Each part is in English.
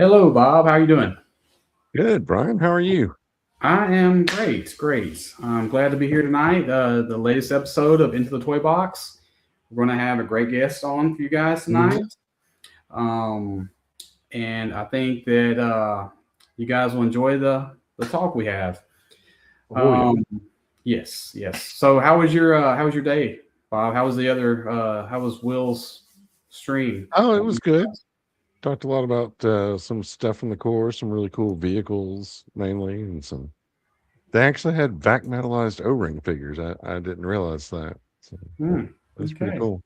Hello, Bob. How are you doing? Good, Brian. How are you? I am great, great. I'm glad to be here tonight. The latest episode of Into the Toy Box. We're going to have a great guest on for you guys tonight. Hmm. Um, and I think that you guys will enjoy the talk we have. Oh yeah. Um, yes, yes. So, how was your day, Bob? How was the other? How was Will's stream? Oh, it was good. Talked a lot about some stuff in the core, some really cool vehicles mainly, and some. They actually had vac metallized O-ring figures. I didn't realize that. So Hmm, that's pretty okay. cool.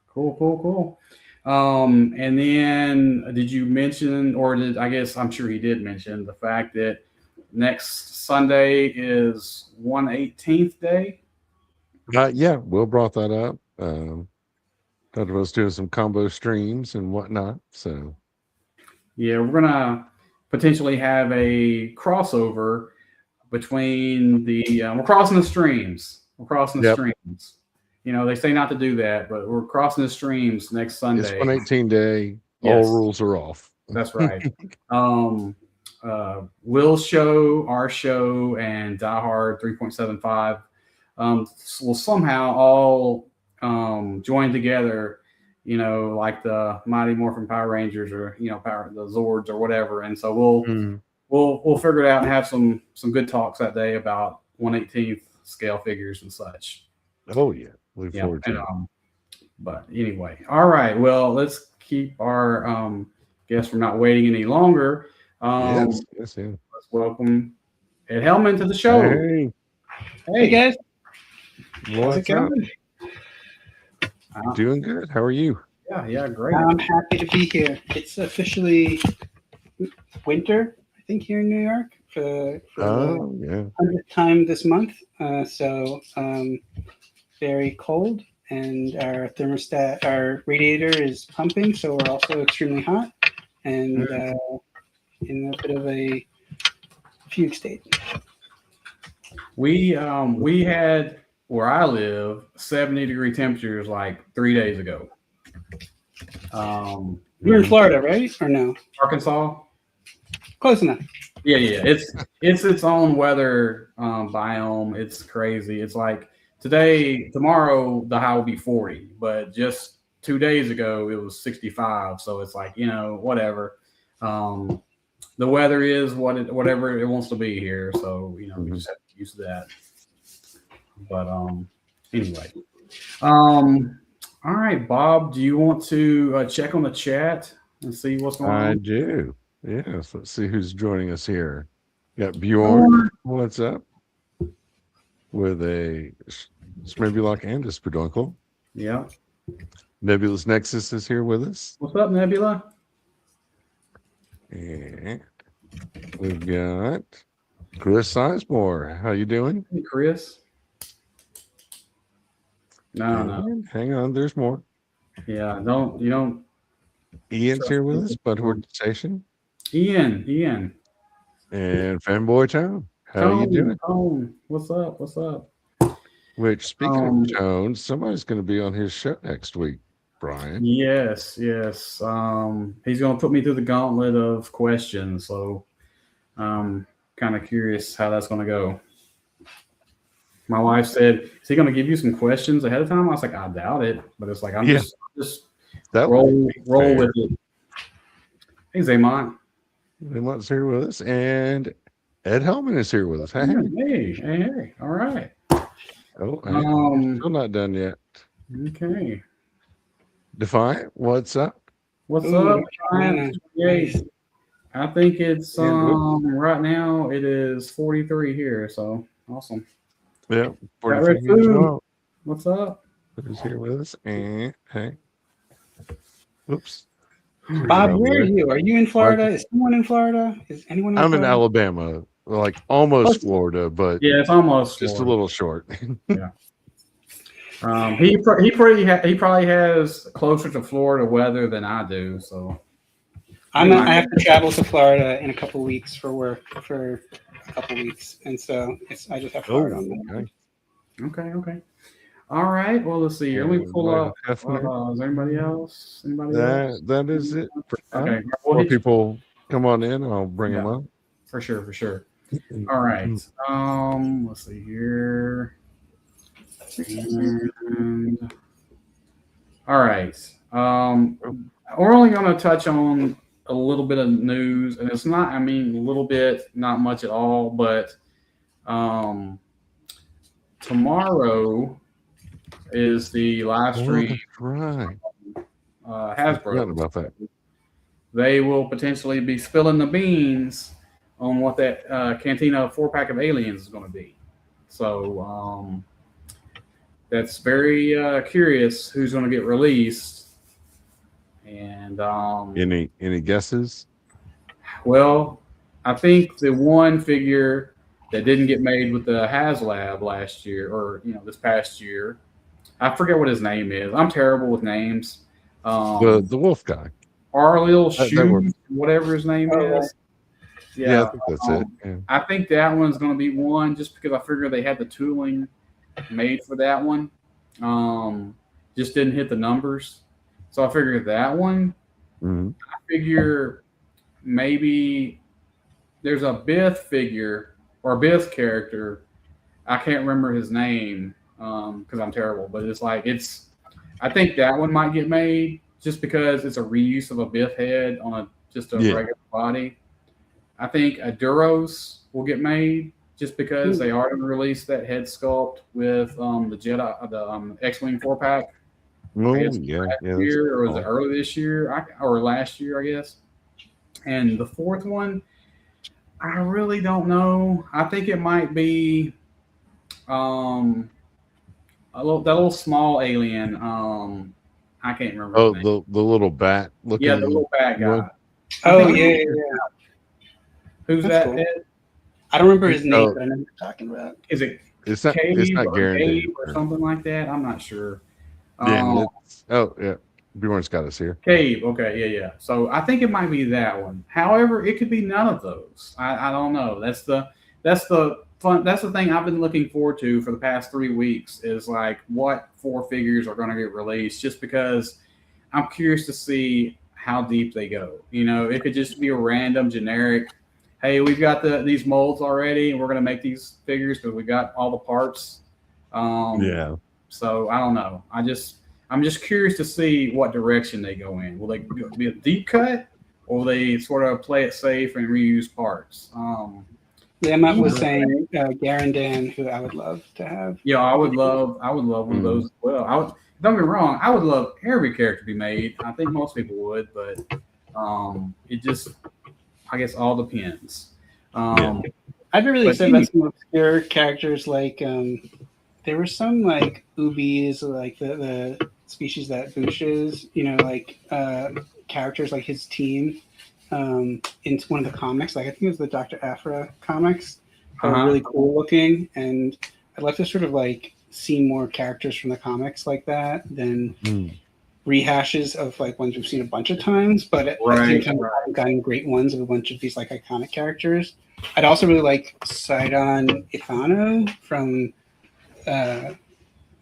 Cool, cool, cool. And then did you mention, or did I guess I'm sure he did mention the fact that next Sunday is 1/18th day? Yeah, Will brought that up. Talked about us doing some combo streams and whatnot. So Yeah, we're gonna potentially have a crossover between we're crossing the streams. We're crossing the yep, streams. You know, they say not to do that, but we're crossing the streams next it's Sunday. 118 day. All Yes, rules are off. that's right. Um, Will's show, our show, and Die Hard 3.75 will somehow all join together, like the Mighty Morphin Power Rangers or the Zords or whatever. And so Mm. we'll figure it out and have some good talks that day about 1/18th scale figures and such. Oh yeah, look Yeah, forward and, to it. but anyway, all right. Well, let's keep our guests from not waiting any longer. Yes, Um, yes, yeah. let's welcome Ed Hellman to the show. Hey, Hey Hey, guys, how's it what's up? going? Doing good. How are you? yeah, yeah, great. I'm happy to be here. It's officially winter, I think, here in New York for the Oh, yeah. 100th time this month. So very cold, and our thermostat, our radiator is pumping, so we're also extremely hot and in a bit of a fugue state. We had where I live 70-degree temperatures like 3 days ago. You're in Florida, right? Or no? Arkansas. Close enough. Yeah, yeah. It's its own weather biome. It's crazy. It's like tomorrow the high will be 40, but just 2 days ago it was 65. So it's like whatever. The weather is whatever it wants to be here. So we just have to get used to that. But anyway, all right, Bob. Do you want to check on the chat and see what's going I on? do. Yes. Let's see who's joining us here. Got Bjorn. What's up? With a Smirbulok and a Speduncle. Yeah. Nebulous Nexus is here with us. What's up, Nebula? And we've got Chris Sizemore. How you doing? Hey, Chris. No, no. And hang on, there's more. Yeah, you don't. Ian's here with us, Butthorn Station. Ian. And Fanboy Town. How you doing? Tone, what's up? What's up? Which, speaking of Tone, somebody's going to be on his show next week, Brian. Yes. He's going to put me through the gauntlet of questions, so I'm kind of curious how that's going to go. My wife said, "Is he going to give you some questions ahead of time?" I was like, "I doubt it," but it's like I'm just That roll with it. Hey, Zaymont. Zaymont here with us, and Ed Hellman is here with us. Hey. All right. Oh, still not done yet. Okay. Defiant, what's up? What's Ooh, up, Brian? nice. I think it's right now it is 43 here, so awesome. Yeah, Got Red Food. What's up? Who's here with us? And hey, oops. Bob, where are you? Are you in Florida? Is someone in Florida? Is anyone in I'm Florida? in Alabama, like almost Florida, but yeah, it's almost just Florida. a little short. Yeah. He probably has closer to Florida weather than I do, so I have to travel to Florida in a couple weeks for work for a couple weeks, and so I just have Florida on that. Okay. All right. Well, let's see. Let me pull up. Is there anybody else? That is it. Okay. More people come on in. I'll bring them up. For sure. All right. Let's see here. And, all right. We're only going to touch on a little bit of news, and it's not. I mean, a little bit, not much at all. But tomorrow is the live stream. That's right. Hasbro. About that. They will potentially be spilling the beans on what that Cantina 4-pack of Aliens is going to be. So that's very curious who's going to get released. And any guesses? Well, I think the one figure that didn't get made with the HasLab last year, or this past year, I forget what his name is. I'm terrible with names. The wolf guy. Arlil Shoes, whatever his name is. Yeah, I think that's it. Yeah. I think that one's going to be one just because I figure they had the tooling made for that one. Just didn't hit the numbers. So I figured that one. Mm-hmm. I figure maybe there's a Bith figure or a Bith character. I can't remember his name because I'm terrible. But I think that one might get made just because it's a reuse of a Bith head on just a regular body. I think a Duros will get made just because they are going to release that head sculpt with the Jedi, the X-Wing 4-pack. Oh, Year, or was it early this year or last year, I guess. And the fourth one, I really don't know. I think it might be that little small alien. I can't remember. Oh, the little bat looking. Yeah, the little bat guy. Oh yeah. Who's That's that? Cool. I don't remember his name, but I know what you're talking about. Is it? It's not guaranteed or something like that. I'm not sure. Yeah. Bjorn's got us here. Cave. Okay. Yeah. So I think it might be that one. However, it could be none of those. I don't know. That's the fun. That's the thing I've been looking forward to for the past 3 weeks is like what 4 figures are going to get released. Just because I'm curious to see how deep they go. It could just be a random generic. Hey, we've got these molds already, and we're going to make these figures because we got all the parts. So I don't know. I'm just curious to see what direction they go in. Will they be a deep cut, or will they sort of play it safe and reuse parts? Matt was saying Garandan, who I would love to have. Yeah, I would love one of those as well. Don't get me wrong, I would love every character to be made. I think most people would, but it just, I guess, all depends. I'd be really excited about some obscure characters like there were some like Ubis, like the species that bushes, characters like his team in one of the comics. Like I think it was the Dr. Aphra comics. They were really cool looking, and I'd like to sort of like see more characters from the comics like that than rehashes of like ones we've seen a bunch of times. But at the same time, we've gotten great ones of a bunch of these like iconic characters. I'd also really like Sidon Ithano from what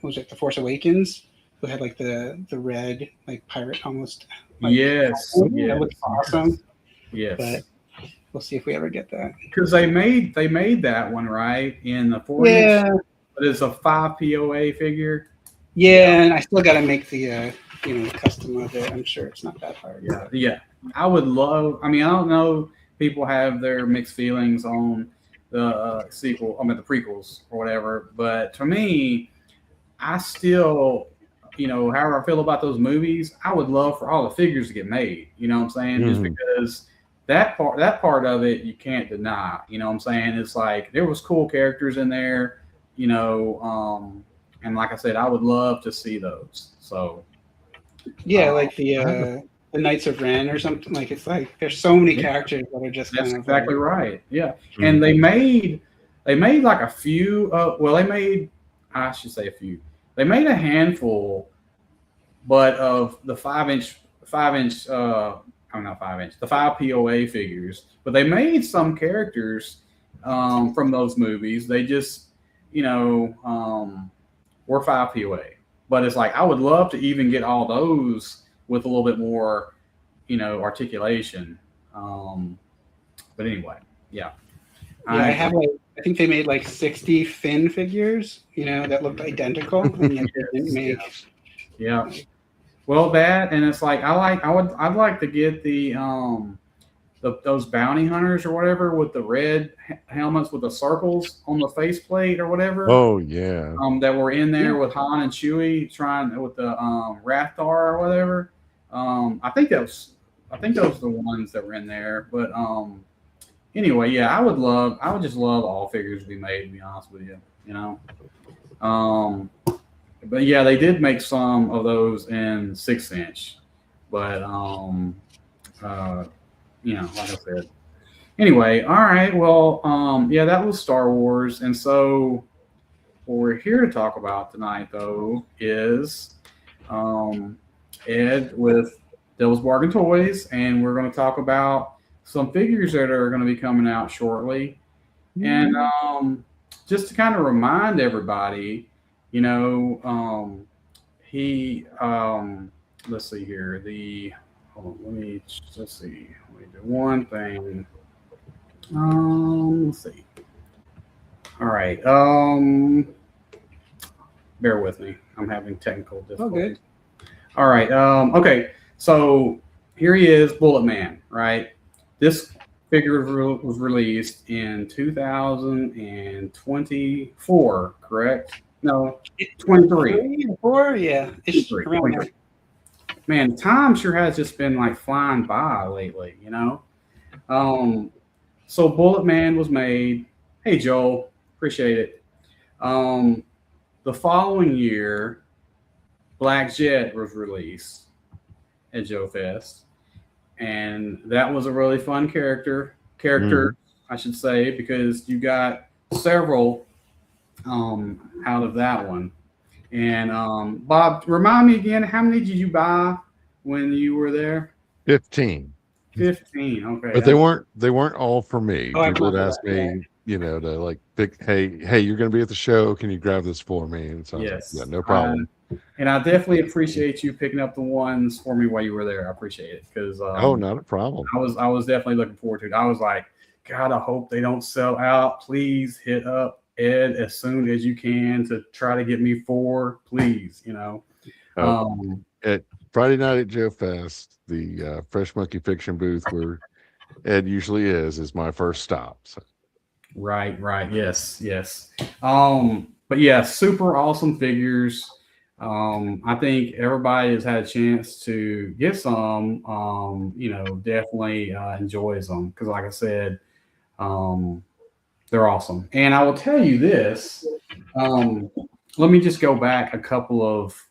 was it, The Force Awakens, who had like the red like pirate almost. Like, that looks awesome. Yes, but we'll see if we ever get that. Because they made that one right in the 40s. But it's a 5 POA figure. Yeah, and I still got to make the custom of it. I'm sure it's not that hard. Yeah. I would love. I mean, I don't know. People have their mixed feelings on the sequel. I mean, the prequels or whatever. But to me, I still, however I feel about those movies, I would love for all the figures to get made. You know what I'm saying? Just because that part of it you can't deny. You know what I'm saying? It's like there was cool characters in there. And like I said, I would love to see those. So, like the Knights of Ren or something. Like it's like there's so many characters that are just. That's exactly right. Yeah, and they made like a few. I should say a few. They made a handful, but of the 5-inch. I'm not 5-inch. The 5 POA figures, but they made some characters from those movies. They just. We're 5 POA, but it's like I would love to even get all those with a little bit more, articulation. But anyway, yeah. Yeah, I have I think they made like 60 Finn figures, that looked identical, and yet they didn't make. Yeah. Well, that, and it's like I'd like to get those bounty hunters or whatever with the red helmets with the circles on the faceplate or whatever. Oh yeah. That were in there with Han and Chewie trying with the Rathar or whatever. I think those are the ones that were in there. But anyway, yeah, I would just love all figures to be made, to be honest with you. But yeah, they did make some of those in 6-inch, but like I said. Anyway, all right. Well, yeah, that was Star Wars, and so what we're here to talk about tonight, though, is Ed with Devil's Bargain Toys, and we're going to talk about some figures that are going to be coming out shortly, and just to kind of remind everybody, let's see here. Let's see. Let me do one thing. Let's see. All right. Bear with me. I'm having technical difficulties. All right. Okay. So here he is, Bullet Man. Right. This figure was released in 2024. Correct? No, 23. 4, yeah. It's around there. Man, time sure has just been like flying by lately, So Bullet Man was made. Hey, Joel, appreciate it. The following year, Black Jet was released at Joe Fest, and that was a really fun character, I should say, because you got several out of that one. And Bob, remind me again, how many did you buy when you were there? 15. 15. Okay. But they weren't all for me. Oh, People would ask me, to like pick, hey, you're going to be at the show. Can you grab this for me? And so yes, yeah, no problem. And I definitely appreciate you picking up the ones for me while you were there. I appreciate it because not a problem. I was definitely looking forward to it. I was like, God, I hope they don't sell out. Please hit up Ed as soon as you can to try to get me 4, please. At Friday night at Joe Fest, the Fresh Monkey Fiction booth where Ed usually is my first stop. So. Right. Yes. But yeah, super awesome figures. I think everybody has had a chance to get some, definitely enjoys them because, like I said, they're awesome. And I will tell you this. Let me just go back a couple of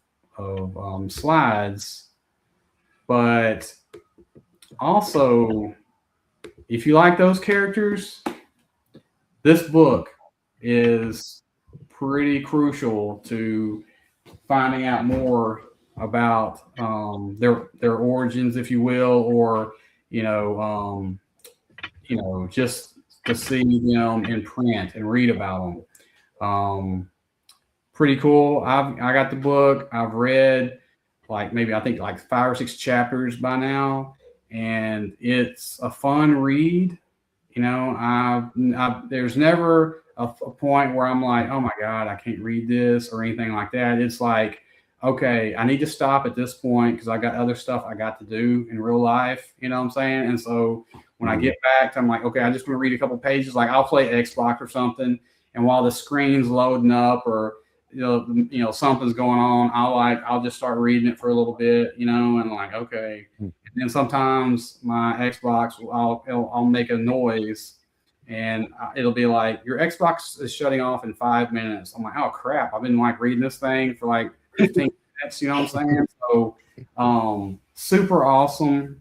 slides. But also, if you like those characters, this book is pretty crucial to finding out more about their origins, if you will, or just to see them in print and read about them. Pretty cool. I got the book. I've read I think 5 or 6 chapters by now, and it's a fun read. There's never a point where I'm like, oh my God, I can't read this or anything like that. It's like, okay, I need to stop at this point because I got other stuff I got to do in real life. You know what I'm saying? And so when I get back, I'm like, okay, I just want to read a couple pages. Like I'll play Xbox or something, and while the screen's loading up or something's going on, I'll just start reading it for a little bit, and like, okay. And then sometimes my Xbox, I'll make a noise, and it'll be like, your Xbox is shutting off in 5 minutes. I'm like, oh crap! I've been reading this thing for 15 minutes. You know what I'm saying? So, super awesome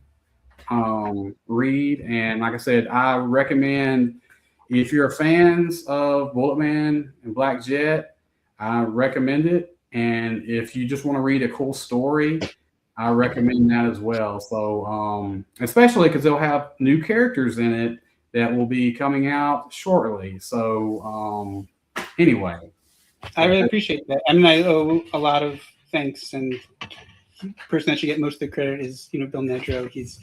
read, and like I said, I recommend if you're fans of Bullet Man and Black Jet. I recommend it. And if you just want to read a cool story, I recommend that as well. So, especially because they'll have new characters in it that will be coming out shortly. So, anyway. I really appreciate that. I mean, I owe a lot of thanks, and the person that should get most of the credit is, Bill Nedrow. He's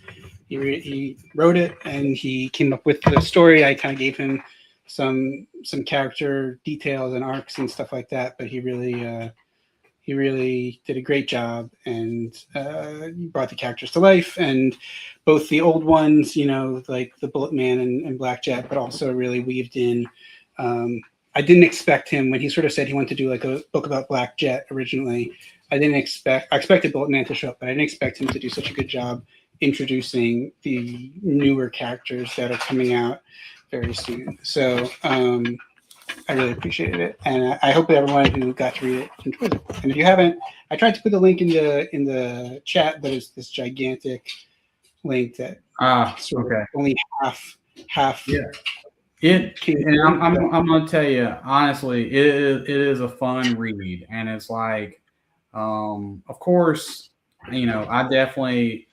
he wrote it and he came up with the story. I kind of gave him some character details and arcs and stuff like that, but he really did a great job and brought the characters to life, and both the old ones, like the Bullet Man and Black Jet, but also really weaved in. I didn't expect him when he sort of said he wanted to do like a book about Black Jet originally. I expected Bullet Man to show up, but I didn't expect him to do such a good job introducing the newer characters that are coming out very soon. So I really appreciated it, and I hope that everyone who got to read it enjoyed it. And if you haven't, I tried to put the link in the chat, but it's this gigantic link that sort of only half. Yeah. And I'm gonna tell you honestly, it is a fun read, and it's like, of course, I definitely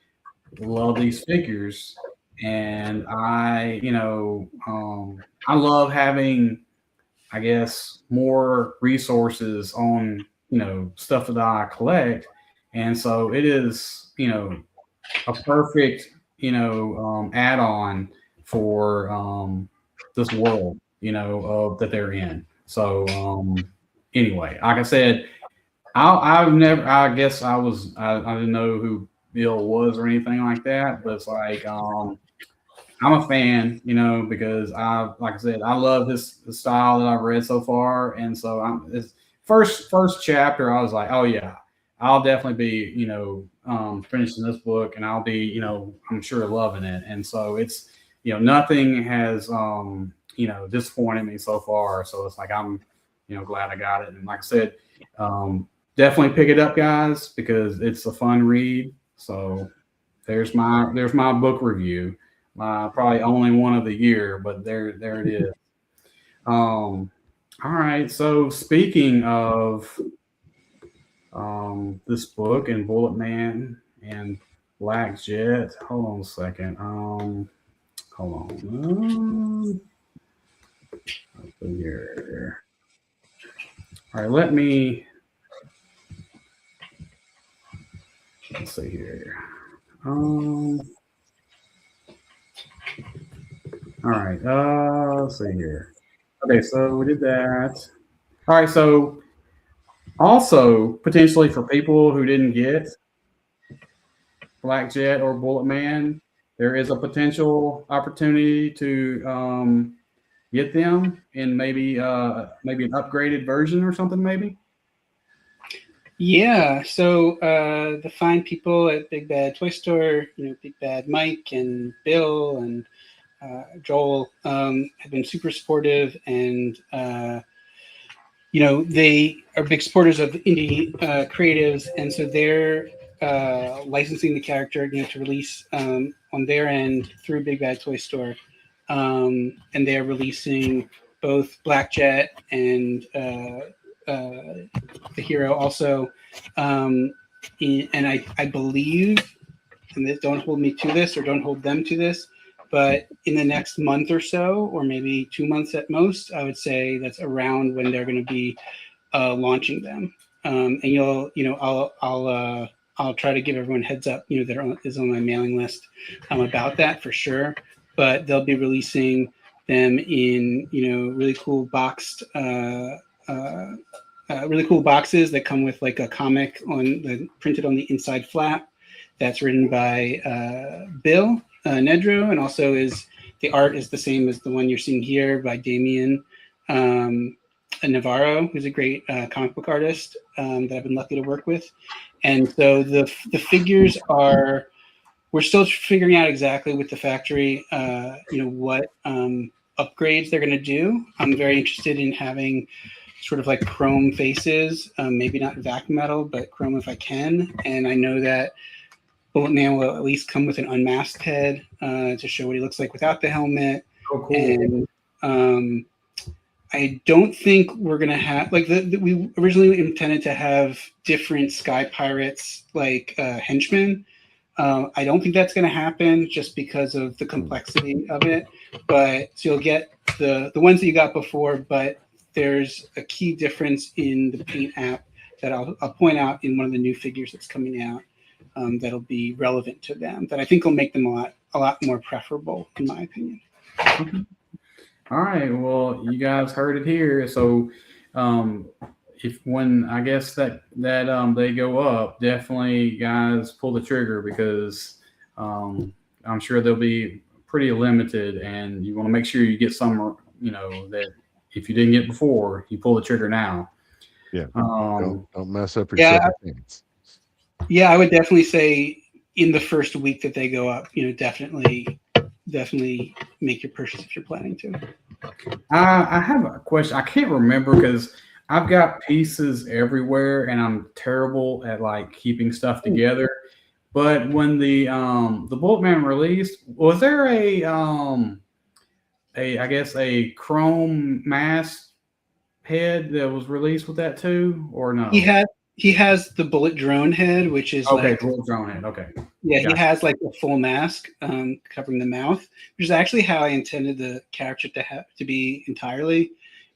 love these figures, and I love having, I guess, more resources on stuff that I collect, and so it is a perfect add-on for this world that they're in. So anyway, like I said, I didn't know who Bill was or anything like that, but it's like I'm a fan, because like I said, I love the style that I've read so far, and so this first chapter, I was like, oh yeah, I'll definitely be finishing this book, and I'll be I'm sure loving it, and so it's nothing has disappointed me so far, so it's like I'm glad I got it, and like I said, definitely pick it up, guys, because it's a fun read. So there's my book review. Probably only one of the year, but there it is. All right. So speaking of this book and Bullet Man and Black Jet, hold on a second. Hold on. Let's see here. All right. Let's see here. All right, let's see here. Okay, so we did that. All right, so also potentially for people who didn't get Black Jet or Bullet Man, there is a potential opportunity to get them in maybe an upgraded version or something, maybe. Yeah, so the fine people at Big Bad Toy Store, Big Bad Mike and Bill and Joel have been super supportive, and they are big supporters of indie creatives, and so they're licensing the character to release on their end through Big Bad Toy Store, and they're releasing both Black Jet and the hero also, and I believe, and don't hold me to this or don't hold them to this, but in the next month or so, or maybe 2 months at most, I would say that's around when they're going to be launching them. And I'll try to give everyone heads up, that is on my mailing list about that for sure. But they'll be releasing them in really cool boxed, really cool boxes that come with like a comic printed on the inside flap. That's written by Bill Nedro, and also the art is the same as the one you're seeing here by Damian Navarro, who's a great comic book artist that I've been lucky to work with. And so the figures we're still figuring out exactly with the factory, what upgrades they're going to do. I'm very interested in having sort of like chrome faces, maybe not vac metal, but chrome if I can. And I know that Bullet Man will at least come with an unmasked head to show what he looks like without the helmet. Oh, cool. And I don't think we're going to have, like, we originally intended to have different Sky Pirates, like henchmen. I don't think that's going to happen just because of the complexity of it. But so you'll get the ones that you got before, but there's a key difference in the paint app that I'll point out in one of the new figures that's coming out that'll be relevant to them, that I think will make them a lot a lot more preferable, in my opinion. All right. Well, you guys heard it here. So, if when I guess that they go up, definitely guys pull the trigger because I'm sure they'll be pretty limited, and you want to make sure you get some. That if you didn't get before, you pull the trigger now. Yeah. Don't mess up your Yeah. second chance. Yeah, I would definitely say in the first week that they go up, definitely make your purchase if you're planning to. I have a question. I can't remember because I've got pieces everywhere, and I'm terrible at like keeping stuff together. But when the Bulletman released, was there a I guess a chrome mask head that was released with that too, or no? He has the bullet drone head, which is okay, like bullet drone head. Okay. Yeah, Gotcha. he has like a full mask covering the mouth, which is actually how I intended the character to be entirely.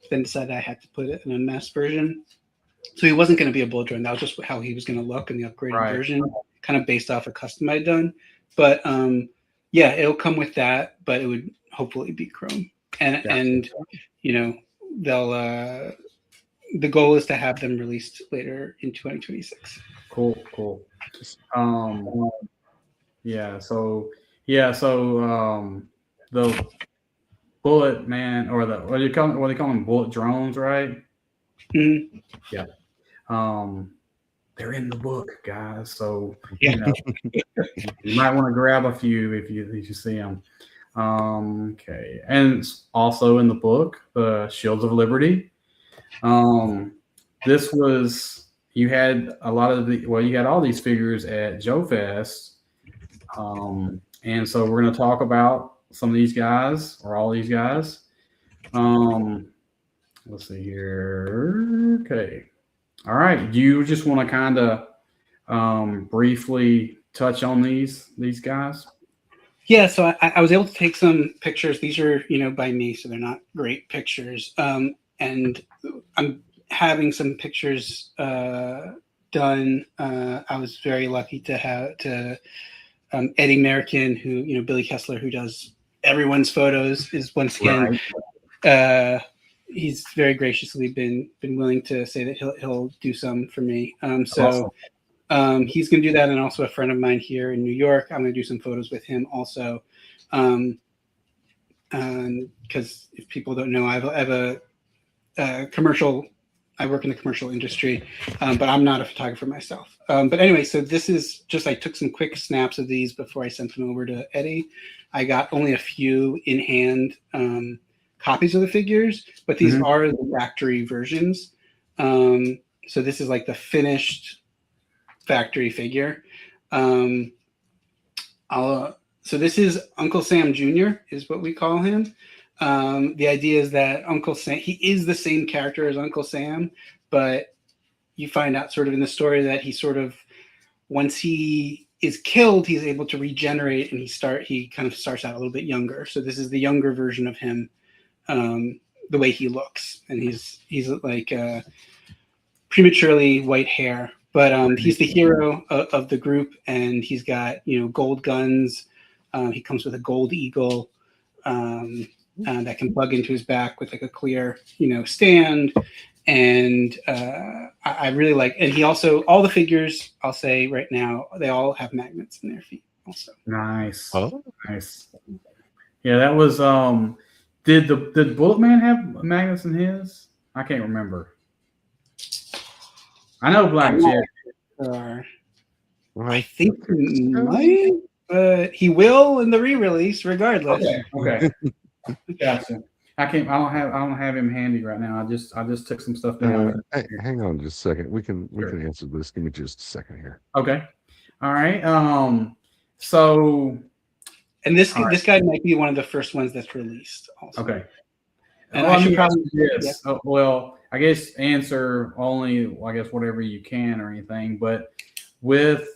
Then decided I had to put it in a mask version. So he wasn't going to be a bullet drone. That was just how he was going to look in the upgraded version, kind of based off a custom I'd done. But yeah, it'll come with that, but it would hopefully be chrome. And they'll the goal is to have them released later in 2026. Cool. The bullet man, or what do they call them, bullet drones, right? Mm-hmm. Yeah. They're in the book, guys. So yeah. You might want to grab a few if you see them. Okay, and also in the book, the Shields of Liberty. This was, you had a lot of you had all these figures at Joe Fest, and so we're going to talk about some of these guys, or all these guys. Let's see here. Okay, all right. Do you just want to kind of briefly touch on these guys? Yeah, so I was able to take some pictures. These are by me, so they're not great pictures. And I'm having some pictures done. I was very lucky to have Eddie American, who Billy Kessler, who does everyone's photos, is once again. Right. He's very graciously been willing to say that he'll do some for me. Awesome. He's going to do that, and also a friend of mine here in New York. I'm going to do some photos with him also, because if people don't know, I have a commercial. I work in the commercial industry, but I'm not a photographer myself. But anyway, so this is just, I took some quick snaps of these before I sent them over to Eddie. I got only a few in hand copies of the figures, but these are the factory versions. So this is like the finished factory figure. So this is Uncle Sam Jr. is what we call him. The idea is that Uncle Sam, he is the same character as Uncle Sam, but you find out sort of in the story that he sort of, once he is killed, he's able to regenerate, and he kind of starts out a little bit younger. So this is the younger version of him, the way he looks, and he's like prematurely white hair, but he's the hero of the group, and he's got gold guns. He comes with a gold eagle that can plug into his back with like a clear stand, and I really like. And he also, all the figures, I'll say right now, they all have magnets in their feet also. Nice. Oh, nice. Yeah, that was did Bullet Man have magnets in his? I can't remember. I know Black Jet. I think he might, but he will in the re-release regardless. Okay. Gotcha. I don't have him handy right now. I just took some stuff down. Hang on just a second. We can answer this. Give me just a second here. Okay. All right. So, and this guy might be one of the first ones that's released also. Okay. And I should probably yes. Yeah. Well, I guess answer only, I guess, whatever you can or anything. But with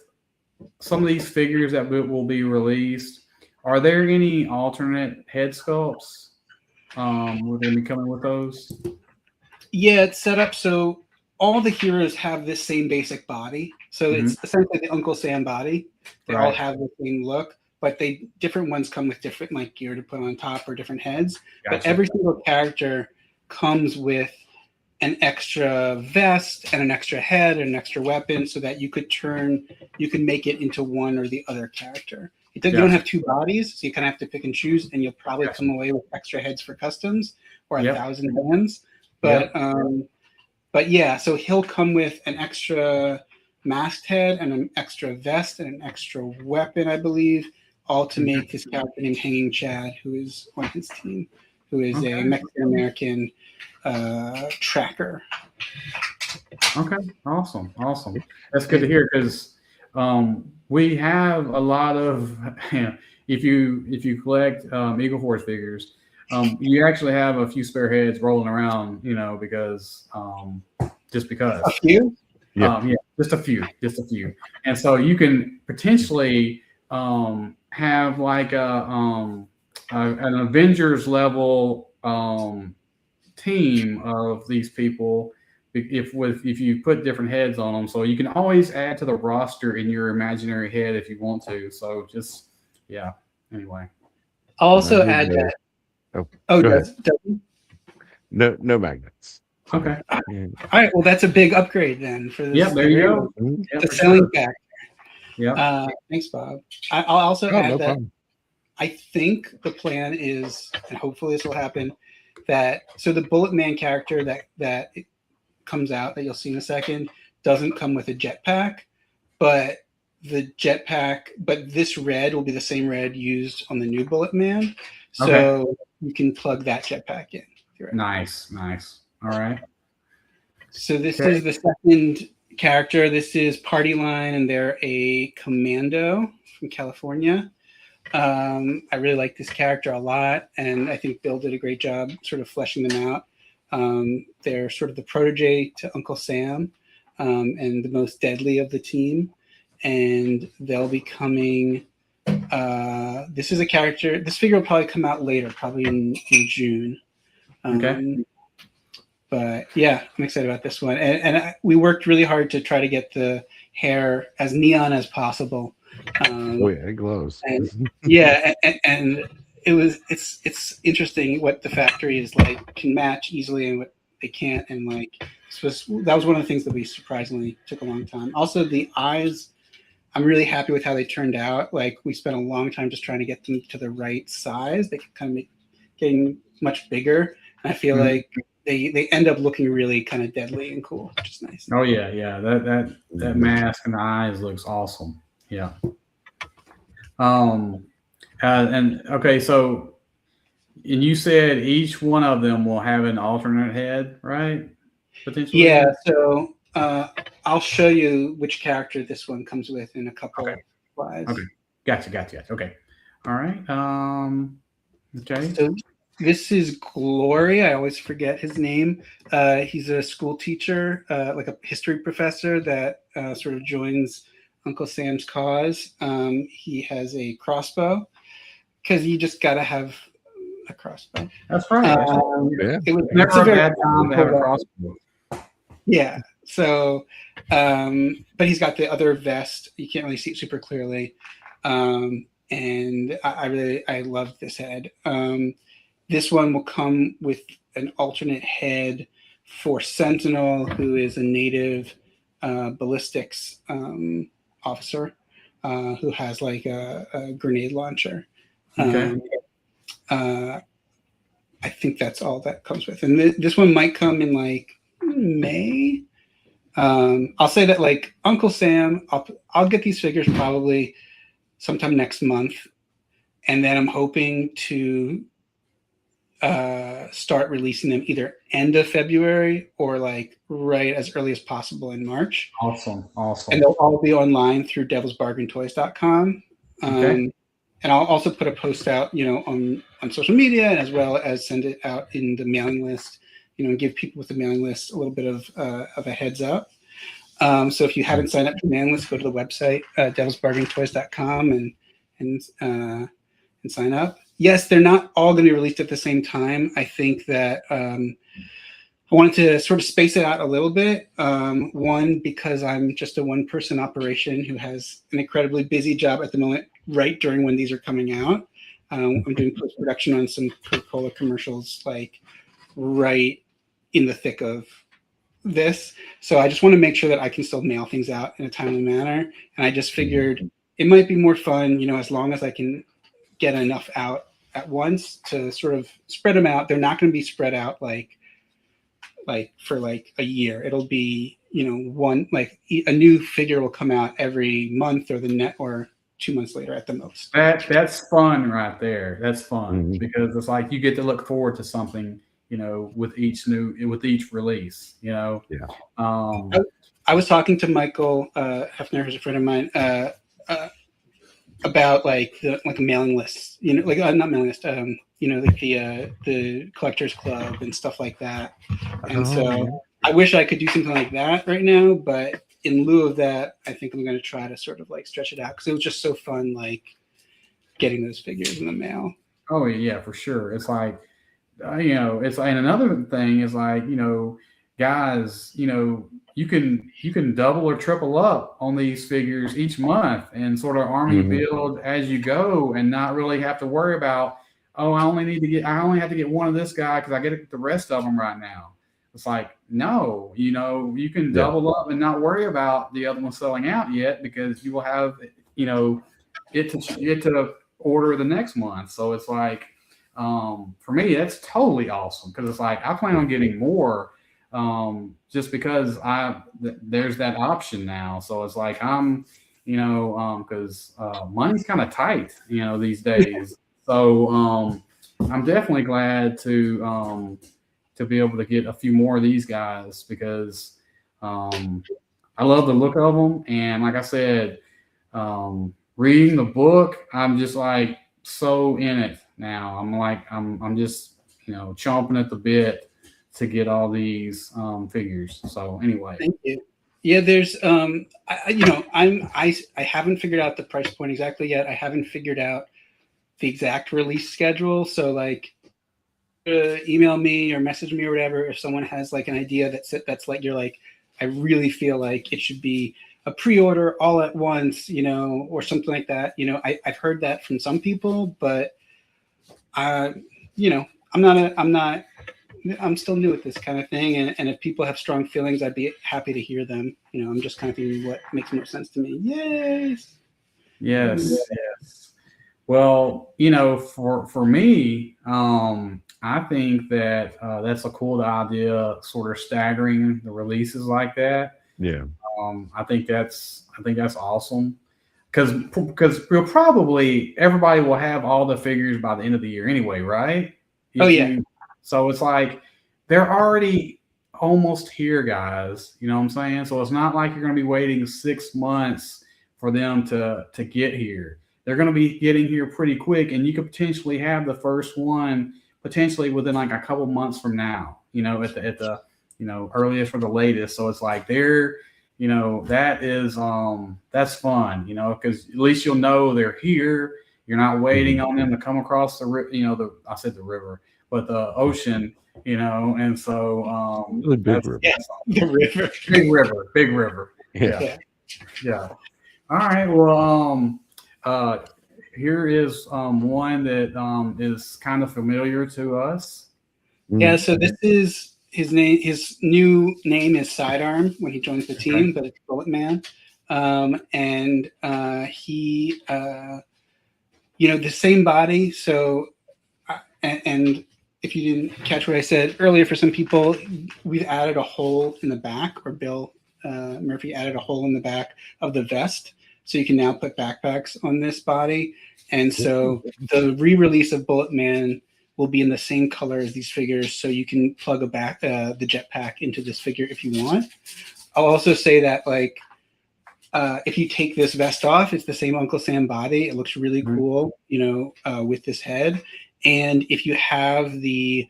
some of these figures that will be released, are there any alternate head sculpts? Will they be coming with those? Yeah, it's set up so all the heroes have this same basic body. So it's essentially the Uncle Sam body. They all have the same look, but different ones come with different like gear to put on top or different heads. Gotcha. But every single character comes with an extra vest and an extra head and an extra weapon, so that you can make it into one or the other character. You don't have two bodies, so you kind of have to pick and choose, and you'll probably come away with extra heads for customs or 1,000 hands. But but yeah, so he'll come with an extra masked head and an extra vest and an extra weapon, I believe, all to make this character named Hanging Chad, who is on his team, who is a Mexican-American tracker. Okay, awesome. That's good to hear, because we have a lot of if you collect Eagle Force figures, you actually have a few spare heads rolling around, because just because. A few? Just a few, and so you can potentially have like an Avengers level team of these people if you put different heads on them. So you can always add to the roster in your imaginary head if you want to. So just anyway. I'll also add that. No magnets. Okay. All right. Well, that's a big upgrade then for this. Yeah, there you go. The selling factor. Yeah. Thanks, Bob. I'll also add no that problem. I think the plan is, and hopefully this will happen, so the Bullet Man character that it comes out that you'll see in a second doesn't come with a jetpack, but this red will be the same red used on the new Bullet Man, so you can plug that jetpack in. Nice. All right. So this is the second character. This is Party Line, and they're a commando from California. I really like this character a lot, and I think Bill did a great job sort of fleshing them out. They're sort of the protege to Uncle Sam, and the most deadly of the team. And they'll be coming. This is a character. This figure will probably come out later, probably in June. But yeah, I'm excited about this one. And we worked really hard to try to get the hair as neon as possible. It glows. And it's interesting what the factory is like, can match easily and what they can't. And like, that was one of the things that we surprisingly took a long time. Also, the eyes, I'm really happy with how they turned out. Like, we spent a long time just trying to get them to the right size. They could kind of getting much bigger. And I feel like they end up looking really kind of deadly and cool, which is nice. Oh yeah. That mask and the eyes looks awesome. Yeah. And okay, so, and you said each one of them will have an alternate head, right? Potentially. Yeah. So I'll show you which character this one comes with in a couple slides. Okay. Gotcha. Okay. All right. Okay. So this is Glory. I always forget his name. He's a school teacher, like a history professor that sort of joins Uncle Sam's cause. He has a crossbow, because you just got to have a crossbow. That's right. It was never a bad time to have a crossbow. Yeah. So, but he's got the other vest. You can't really see it super clearly. And I love this head. This one will come with an alternate head for Sentinel, who is a native ballistics officer who has like a grenade launcher. Okay. I think that's all that comes with. And this one might come in like May. I'll say that like Uncle Sam, I'll get these figures probably sometime next month. And then I'm hoping to start releasing them either end of February or like right as early as possible in March. Awesome. And they'll all be online through devilsbargaintoys.com. Okay. And I'll also put a post out, on social media, and as well as send it out in the mailing list, and give people with the mailing list a little bit of a heads up. So if you haven't signed up for the mailing list, go to the website, devilsbargaintoys.com and sign up. Yes, they're not all going to be released at the same time. I think that I wanted to sort of space it out a little bit. One, because I'm just a one-person operation who has an incredibly busy job at the moment, right during when these are coming out. I'm doing post-production on some Coca-Cola commercials, like right in the thick of this. So I just want to make sure that I can still mail things out in a timely manner. And I just figured it might be more fun, as long as I can get enough out at once to sort of spread them out. They're not going to be spread out like for like a year. It'll be, one, like a new figure will come out every month or 2 months later at the most. That's fun right there. That's fun because it's like you get to look forward to something, with each release, Yeah. I was talking to Michael Hefner, who's a friend of mine, about like mailing lists, not mailing list, like the collectors club and stuff like that. And I wish I could do something like that right now, but in lieu of that, I think I'm going to try to sort of like stretch it out because it was just so fun, like getting those figures in the mail. Oh yeah, for sure. It's like, it's like, and another thing is like, guys, you can double or triple up on these figures each month and sort of army build as you go and not really have to worry about, oh, I only have to get one of this guy because I get the rest of them right now. It's like, no, you can double up and not worry about the other one selling out yet because you will have, it to order the next month. So it's like, for me, that's totally awesome because it's like I plan on getting more just because there's that option now. So it's like I'm, because money's kind of tight, these days. So I'm definitely glad to be able to get a few more of these guys because I love the look of them. And like I said, reading the book, I'm just like so in it now. I'm just, chomping at the bit to get all these figures. So anyway. Thank you. Yeah, there's I haven't figured out the price point exactly yet. I haven't figured out the exact release schedule. So like email me or message me or whatever if someone has like an idea that's like you're like, I really feel like it should be a pre-order all at once, or something like that. I've heard that from some people, but I'm still new at this kind of thing. And if people have strong feelings, I'd be happy to hear them. I'm just kind of thinking what makes more sense to me. Yes. Well, for me, I think that that's a cool idea, sort of staggering the releases like that. Yeah. I think that's awesome because we'll probably everybody will have all the figures by the end of the year anyway, right? So it's like they're already almost here, guys. You know what I'm saying? So it's not like you're going to be waiting 6 months for them to get here. They're going to be getting here pretty quick, and you could potentially have the first one potentially within like a couple months from now. At the earliest or the latest. So it's like they're that is that's fun. Because at least you'll know they're here. You're not waiting on them to come across the I said the river, but the ocean. And so really big river. The river. Big river. Yeah. All right. Well, here is one that is kind of familiar to us. Yeah. So this is his name. His new name is Sidearm when he joins the team, but it's Bullet Man. And he, the same body. So, and if you didn't catch what I said earlier, for some people, we've added a hole in the back, or Bill Murphy added a hole in the back of the vest. So you can now put backpacks on this body. And so the re-release of Bullet Man will be in the same color as these figures. So you can plug the jetpack into this figure if you want. I'll also say that if you take this vest off, it's the same Uncle Sam body. It looks really cool, with this head. And if you have the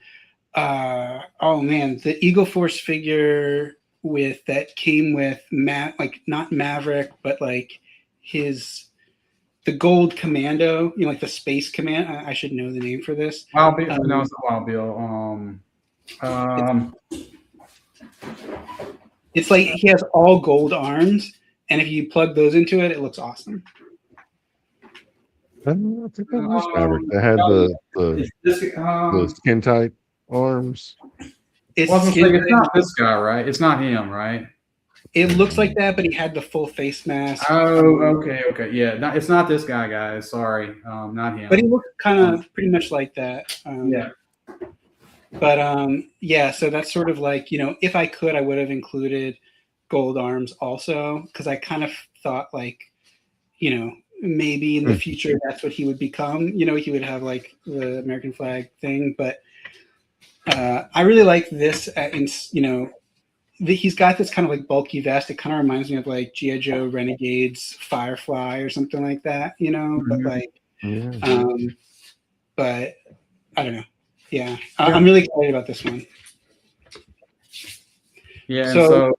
Eagle Force figure that came with not Maverick, but like the gold commando, like the space command. I should know the name for this. Wild Bill. No, it's not Wild Bill. It's like he has all gold arms, and if you plug those into it, it looks awesome. I think that was Maverick. Um, They had It's this, the skin tight arms. It's well, I was gonna skin. say, it's not this guy, right? It's not him, right? It looks like that, but he had the full face mask. Oh, okay, yeah. It's not this guy, guys. Sorry, not him. But he looked kind of pretty much like that. Yeah. But yeah, so that's sort of like, if I could, I would have included gold arms also, because I kind of thought like, maybe in the future that's what he would become. He would have like the American flag thing. But I really like this. He's got this kind of like bulky vest. It kind of reminds me of like G.I. Joe Renegades Firefly or something like that, But like, but I don't know. Yeah, I'm really excited about this one. Yeah, so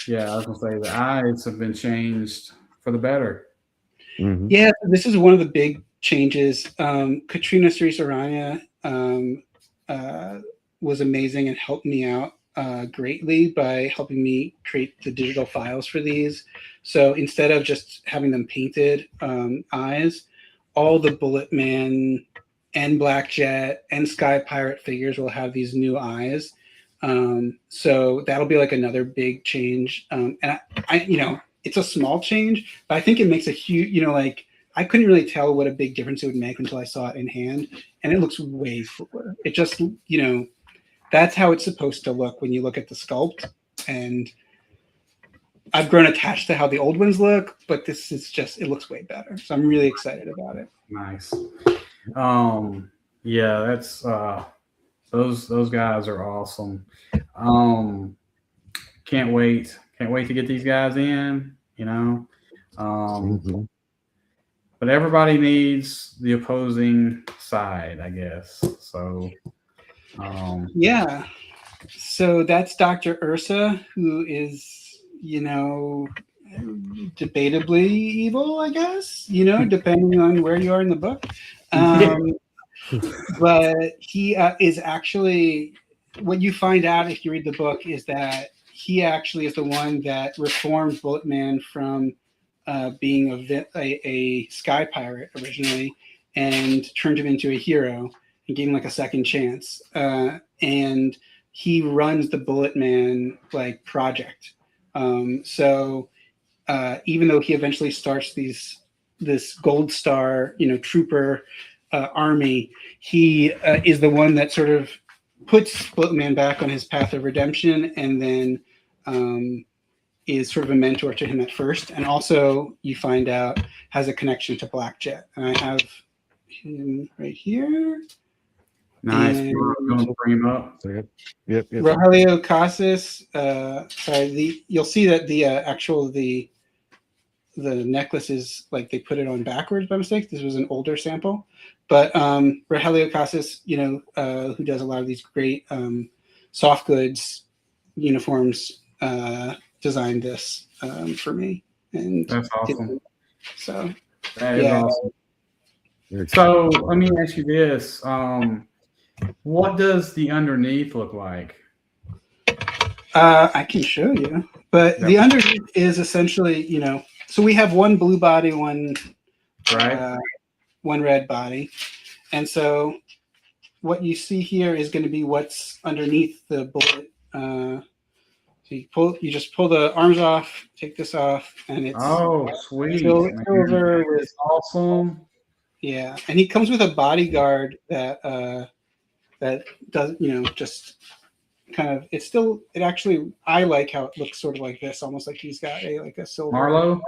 yeah, I was gonna say the eyes have been changed for the better. Mm-hmm. Yeah, this is one of the big changes. Katrina Srisaranya was amazing and helped me out greatly by helping me create the digital files for these. So instead of just having them painted eyes, all the Bullet Man and Black Jet and Sky Pirate figures will have these new eyes. So that'll be like another big change. And I it's a small change, but I think it makes a huge, like I couldn't really tell what a big difference it would make until I saw it in hand, and it looks way cooler. It just, that's how it's supposed to look when you look at the sculpt. And I've grown attached to how the old ones look, but this is just, it looks way better. So I'm really excited about it. Nice. Yeah, that's those guys are awesome. Can't wait to get these guys in, but everybody needs the opposing side, I guess. So yeah, so that's Dr. Ursa, who is debatably evil, I guess, depending on where you are in the book. But he is actually, what you find out if you read the book is that he actually is the one that reformed Bullet Man from being a sky pirate originally and turned him into a hero and gave him like a second chance. And he runs the Bullet Man like project. So even though he eventually starts this Gold Star, trooper army, he is the one that sort of puts Bullet Man back on his path of redemption, and then is sort of a mentor to him at first, and also you find out has a connection to Black Jet. And I have him right here. nice. And Going to bring him up. Yep. Rogelio Casas. You'll see that the necklace is like they put it on backwards by mistake. This was an older sample, but Rogelio Casas, who does a lot of these great soft goods uniforms, designed this for me, and That's awesome. So that is awesome. So let me ask you this: what does the underneath look like? I can show you, but the underneath is essentially, so we have one blue body, one red body, and so what you see here is going to be what's underneath the bullet. So you just pull the arms off, take this off, and it's sweet. silver with it's awesome. Yeah, and he comes with a bodyguard that does, just kind of, it actually, I like how it looks sort of like this, almost like he's got a silver. Marlowe?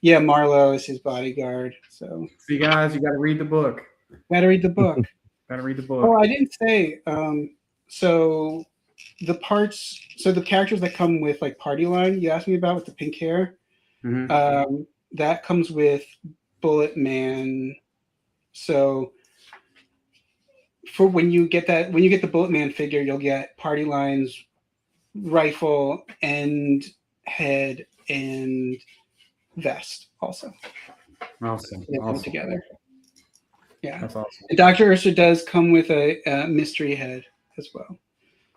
Yeah, Marlowe is his bodyguard. So see, guys, you got to read the book. Got to read the book. Oh, I didn't say. So the characters that come with like Party Line, you asked me about with the pink hair, that comes with Bullet Man. So for when you get the Bullet Man figure, you'll get Party Line's rifle and head and vest also. Awesome. Together. Yeah, that's awesome. And Dr. Ursa does come with a mystery head as well.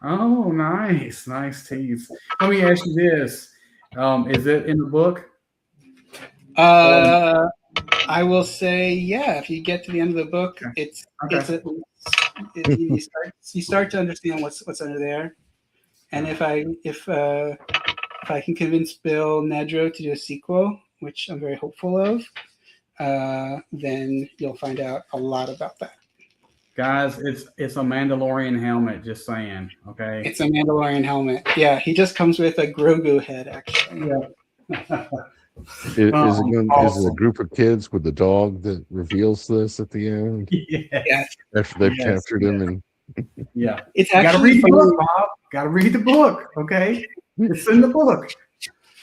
Oh, nice tease. Let me ask you this: is it in the book? I will say, yeah. If you get to the end of the book, it's you start to understand what's under there. And if I can convince Bill Nedro to do a sequel, which I'm very hopeful of, then you'll find out a lot about that. Guys, it's a Mandalorian helmet. Just saying, okay. It's a Mandalorian helmet. Yeah, he just comes with a Grogu head, actually. Yeah. Is it a group of kids with the dog that reveals this at the end? Yes. After they've captured him and yeah. It's You gotta actually read the funny. book, Bob. Gotta read the book, okay? It's in the book.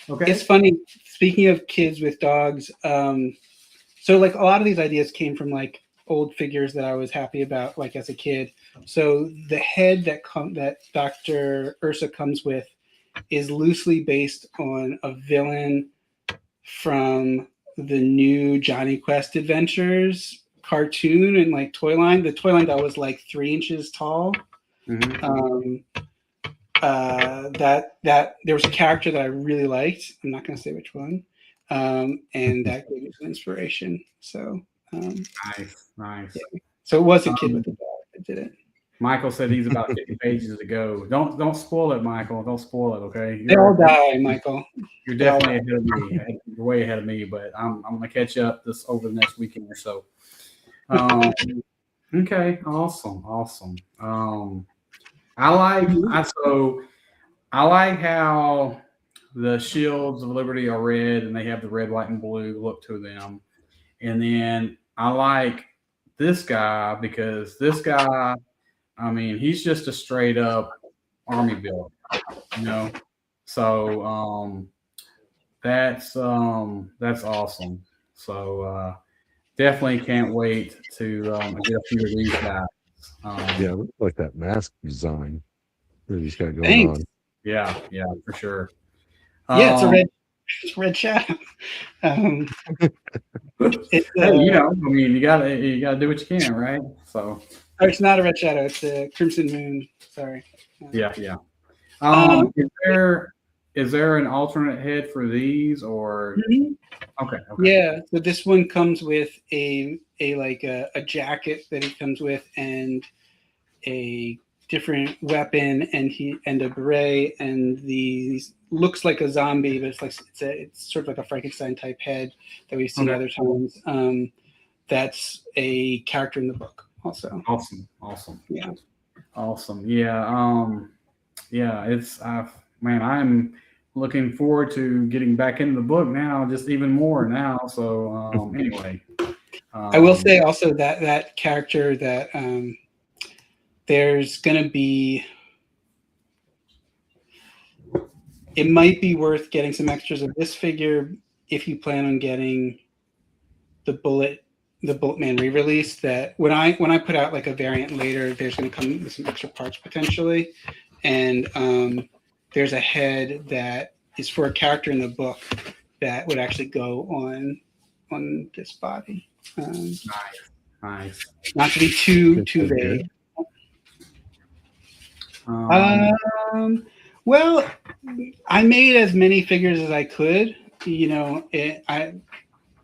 Okay. It's funny. Speaking of kids with dogs, so like a lot of these ideas came from like old figures that I was happy about, like as a kid. So the head that Dr. Ursa comes with is loosely based on a villain from the new Johnny Quest Adventures cartoon and like toy line. The toy line that was like 3 inches tall. Mhm. That there was a character that I really liked. I'm not going to say which one, and that gave me some inspiration. So Nice. Yeah. So it was a kid with a dog that did it. Michael said he's about 50 pages to go. Don't spoil it, Michael. Don't spoil it, okay? They all die, Michael. You're definitely ahead of me. You're way ahead of me, but I'm gonna catch up this over the next weekend or so. Okay, awesome. I like how the shields of liberty are red and they have the red, white, and blue look to them. And then I like this guy because this guy, I mean, he's just a straight up army build, you know. So that's awesome. So definitely can't wait to get a few of these guys. yeah, it looks like that mask design that he's got going Thanks. on. Yeah, for sure. Yeah, it's a red shadow. Hey, I mean, you gotta do what you can, right? So it's not a red shadow. It's a crimson moon. Sorry. yeah. Is there an alternate head for these or? Okay. Yeah, so this one comes with a jacket that he comes with and a different weapon and a beret, and these looks like a zombie, but it's sort of like a Frankenstein type head that we've seen other times. That's a character in the book also. Awesome. Yeah. Awesome. Yeah. It's man, I'm looking forward to getting back into the book now, just even more now. So anyway, I will say also that character that there's going to be, it might be worth getting some extras of this figure if you plan on getting the Bulletman re-release. That when I put out like a variant later, there's going to come with some extra parts potentially, and there's a head that is for a character in the book that would actually go on this body. Nice. Not to be too vague. Well, I made as many figures as I could. I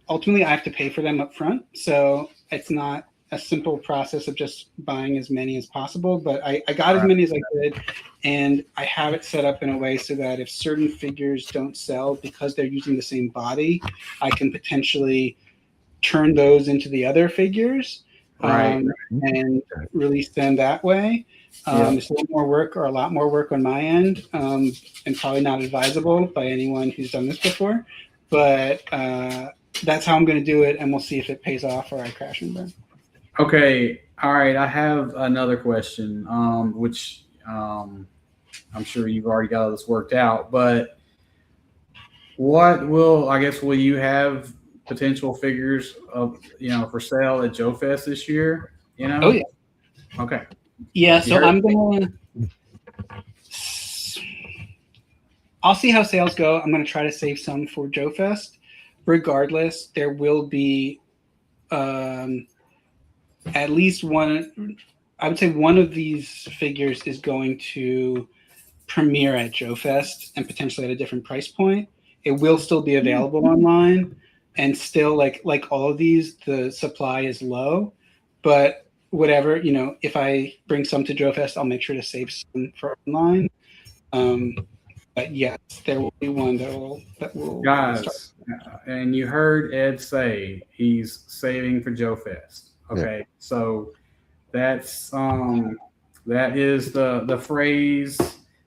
have to pay for them up front, so it's not a simple process of just buying as many as possible. But I got as many as I could, and I have it set up in a way so that if certain figures don't sell because they're using the same body, I can potentially turn those into the other figures and release them that way. It's a little more work, or a lot more work on my end, and probably not advisable by anyone who's done this before. But that's how I'm going to do it, and we'll see if it pays off or I crash and burn. Okay. All right. I have another question, which I'm sure you've already got this worked out. But will you have potential figures of for sale at Joe Fest this year? Oh yeah. Okay. Yeah. So I'll see how sales go. I'm gonna try to save some for Joe Fest. Regardless, there will be at least one. I would say one of these figures is going to premiere at Joe Fest and potentially at a different price point. It will still be available online. and still like all of these, the supply is low. But whatever, if I bring some to Joe Fest, I'll make sure to save some for online. But yes, there will be one that will Guys, and you heard Ed say he's saving for Joe Fest. Okay, so that's that is the phrase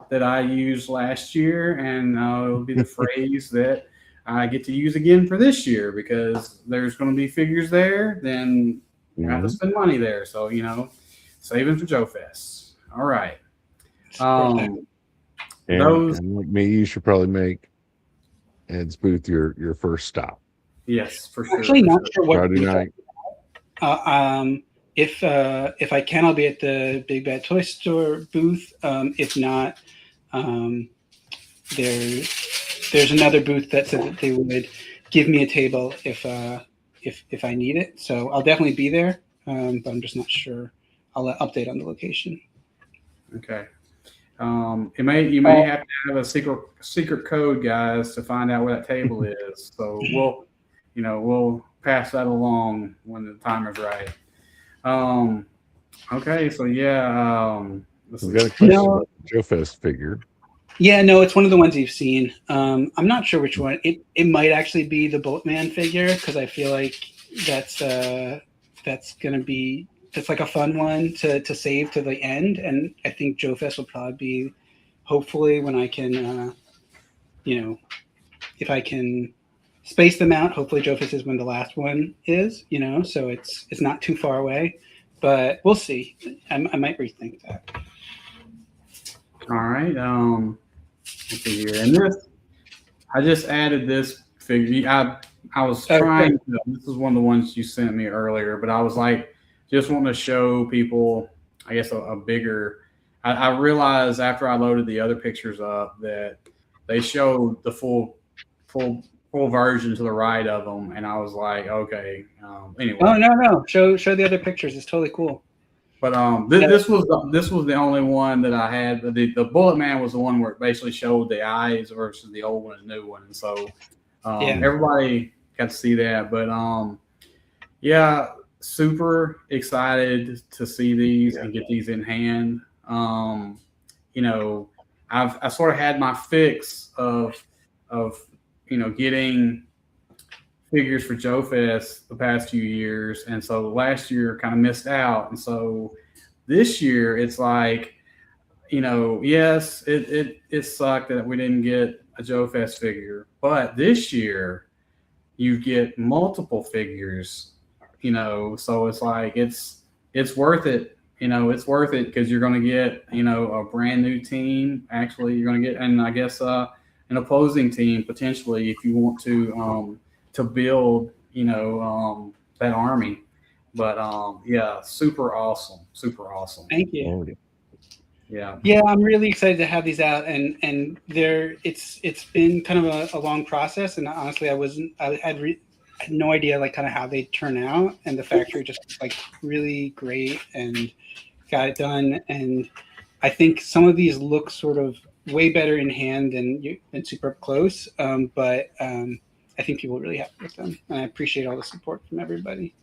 that I used last year, and it'll be the phrase that I get to use again for this year, because there's going to be figures there, then you have to spend money there. So saving for Joe Fest. All right. And like me, you should probably make Ed's booth your first stop. Yes, for sure. Actually, not sure what Friday night. If I can, I'll be at the Big Bad Toy Store booth. If not, there's another booth that said that they would give me a table if I need it. So I'll definitely be there, but I'm just not sure. I'll update on the location. Okay. You may have to have a secret code, guys, to find out where that table is. So we'll pass that along when the time is right. Okay, so yeah, we've got a question about the Joe Fest figure. Yeah, no, it's one of the ones you've seen. I'm not sure which one. It might actually be the Boatman figure, because I feel like that's like a fun one to save to the end. And I think Joe Fest will probably be, hopefully, when I can, if I can space them out. Hopefully, Joe Fest is when the last one is. So it's not too far away, but we'll see. I might rethink that. All right. Let's see here. And I just added this figure. I was trying to. This is one of the ones you sent me earlier, but I was like, just wanting to show people, I guess, a bigger. I realized after I loaded the other pictures up that they showed the full version to the right of them, and I was like, okay. Anyway. Oh no! Show the other pictures. It's totally cool. But this was the only one that I had. The Bullet Man was the one where it basically showed the eyes versus the old one and the new one, and so everybody got to see that. But yeah, super excited to see these and get these in hand. I sort of had my fix of getting figures for Joe Fest the past few years, and so last year kind of missed out, and so this year it's like, yes, it sucked that we didn't get a Joe Fest figure, but this year you get multiple figures, so it's like it's worth it. It's worth it because you're going to get a brand new team. Actually, you're going to get, and I guess an opposing team potentially if you want to build, that army. But yeah, super awesome. Thank you. Yeah, I'm really excited to have these out, and it's been kind of a long process, and honestly, I had no idea like kind of how they turn out, and the factory just like really great and got it done. And I think some of these look sort of way better in hand than super up close, but I think people are really happy with them, and I appreciate all the support from everybody.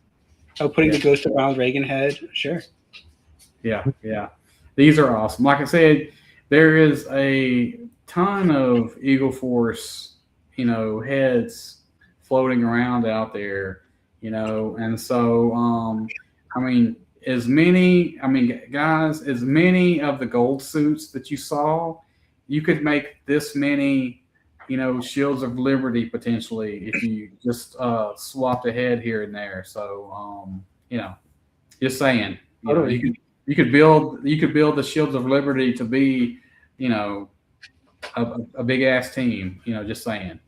Oh, putting the Ghost of Ronald Reagan head, sure. Yeah. These are awesome. Like I said, there is a ton of Eagle Force, heads floating around out there, and so as many of the gold suits that you saw, you could make this many. Shields of Liberty potentially if you just swapped a head here and there. So just saying, you could build the Shields of Liberty to be, a big ass team. Just saying.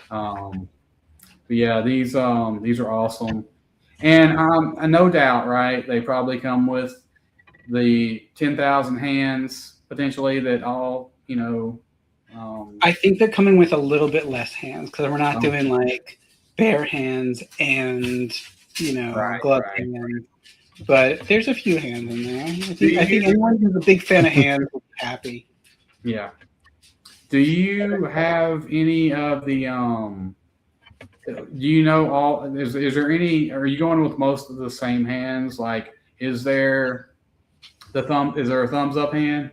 But yeah, these are awesome, and no doubt, right? They probably come with the 10,000 hands potentially that all I think they're coming with a little bit less hands because we're not doing like bare hands and glove hands, but there's a few hands in there. I think anyone who's a big fan of hands will be happy. Yeah. Do you have any of the do you know all? Is there any? Are you going with most of the same hands? Like, is there the thumb? Is there a thumbs up hand?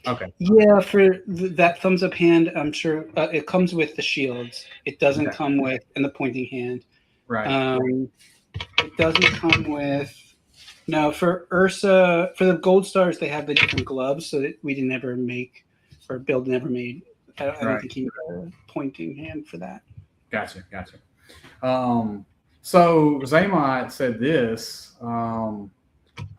Okay. Yeah, for that thumbs up hand, I'm sure it comes with the shields. It doesn't Okay. come with and the pointing hand. Right. It doesn't come with. No, for Ursa, for the gold stars, they have the different gloves, so that we didn't ever make, or Bill never made. I don't Right. think he made a pointing hand for that. Gotcha. So Zaymot said this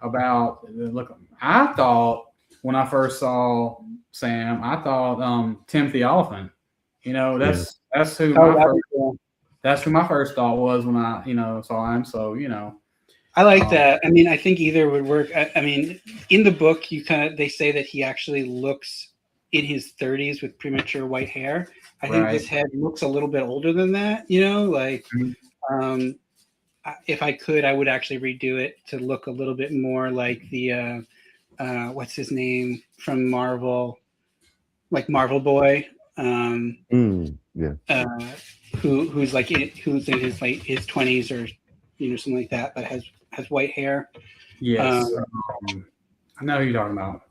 about look. I thought when I first saw Sam, I thought Timothy Oliphant. That's who that's who my first thought was when I saw him. So I like that. I mean, I think either would work. I mean, in the book, they say that he actually looks in his 30s with premature white hair. I think this head looks a little bit older than that. If I could, I would actually redo it to look a little bit more like the what's his name from Marvel, like Marvel Boy. Who's in his his 20s or something like that, but has white hair. Yes, I know who you're talking about.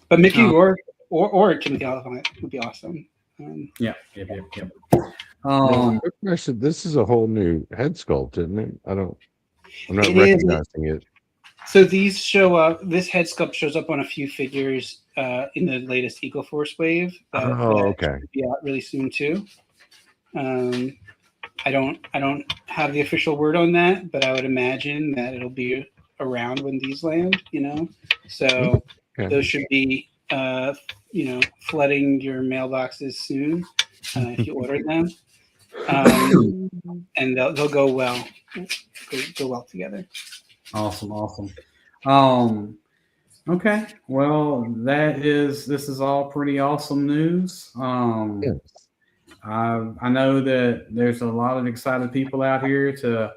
But Mickey Rourke or Timothy Oliphant would be awesome. Yep. Good question. This is a whole new head sculpt, isn't it? I'm not recognizing it. So these show up. This head sculpt shows up on a few figures in the latest Eagle Force wave. Okay. Be out really soon too. I don't have the official word on that, but I would imagine that it'll be around when these land. So those should be flooding your mailboxes soon if you order them, and they'll go well. Go well together. Awesome. Okay. Well, this is all pretty awesome news. I know that there's a lot of excited people out here to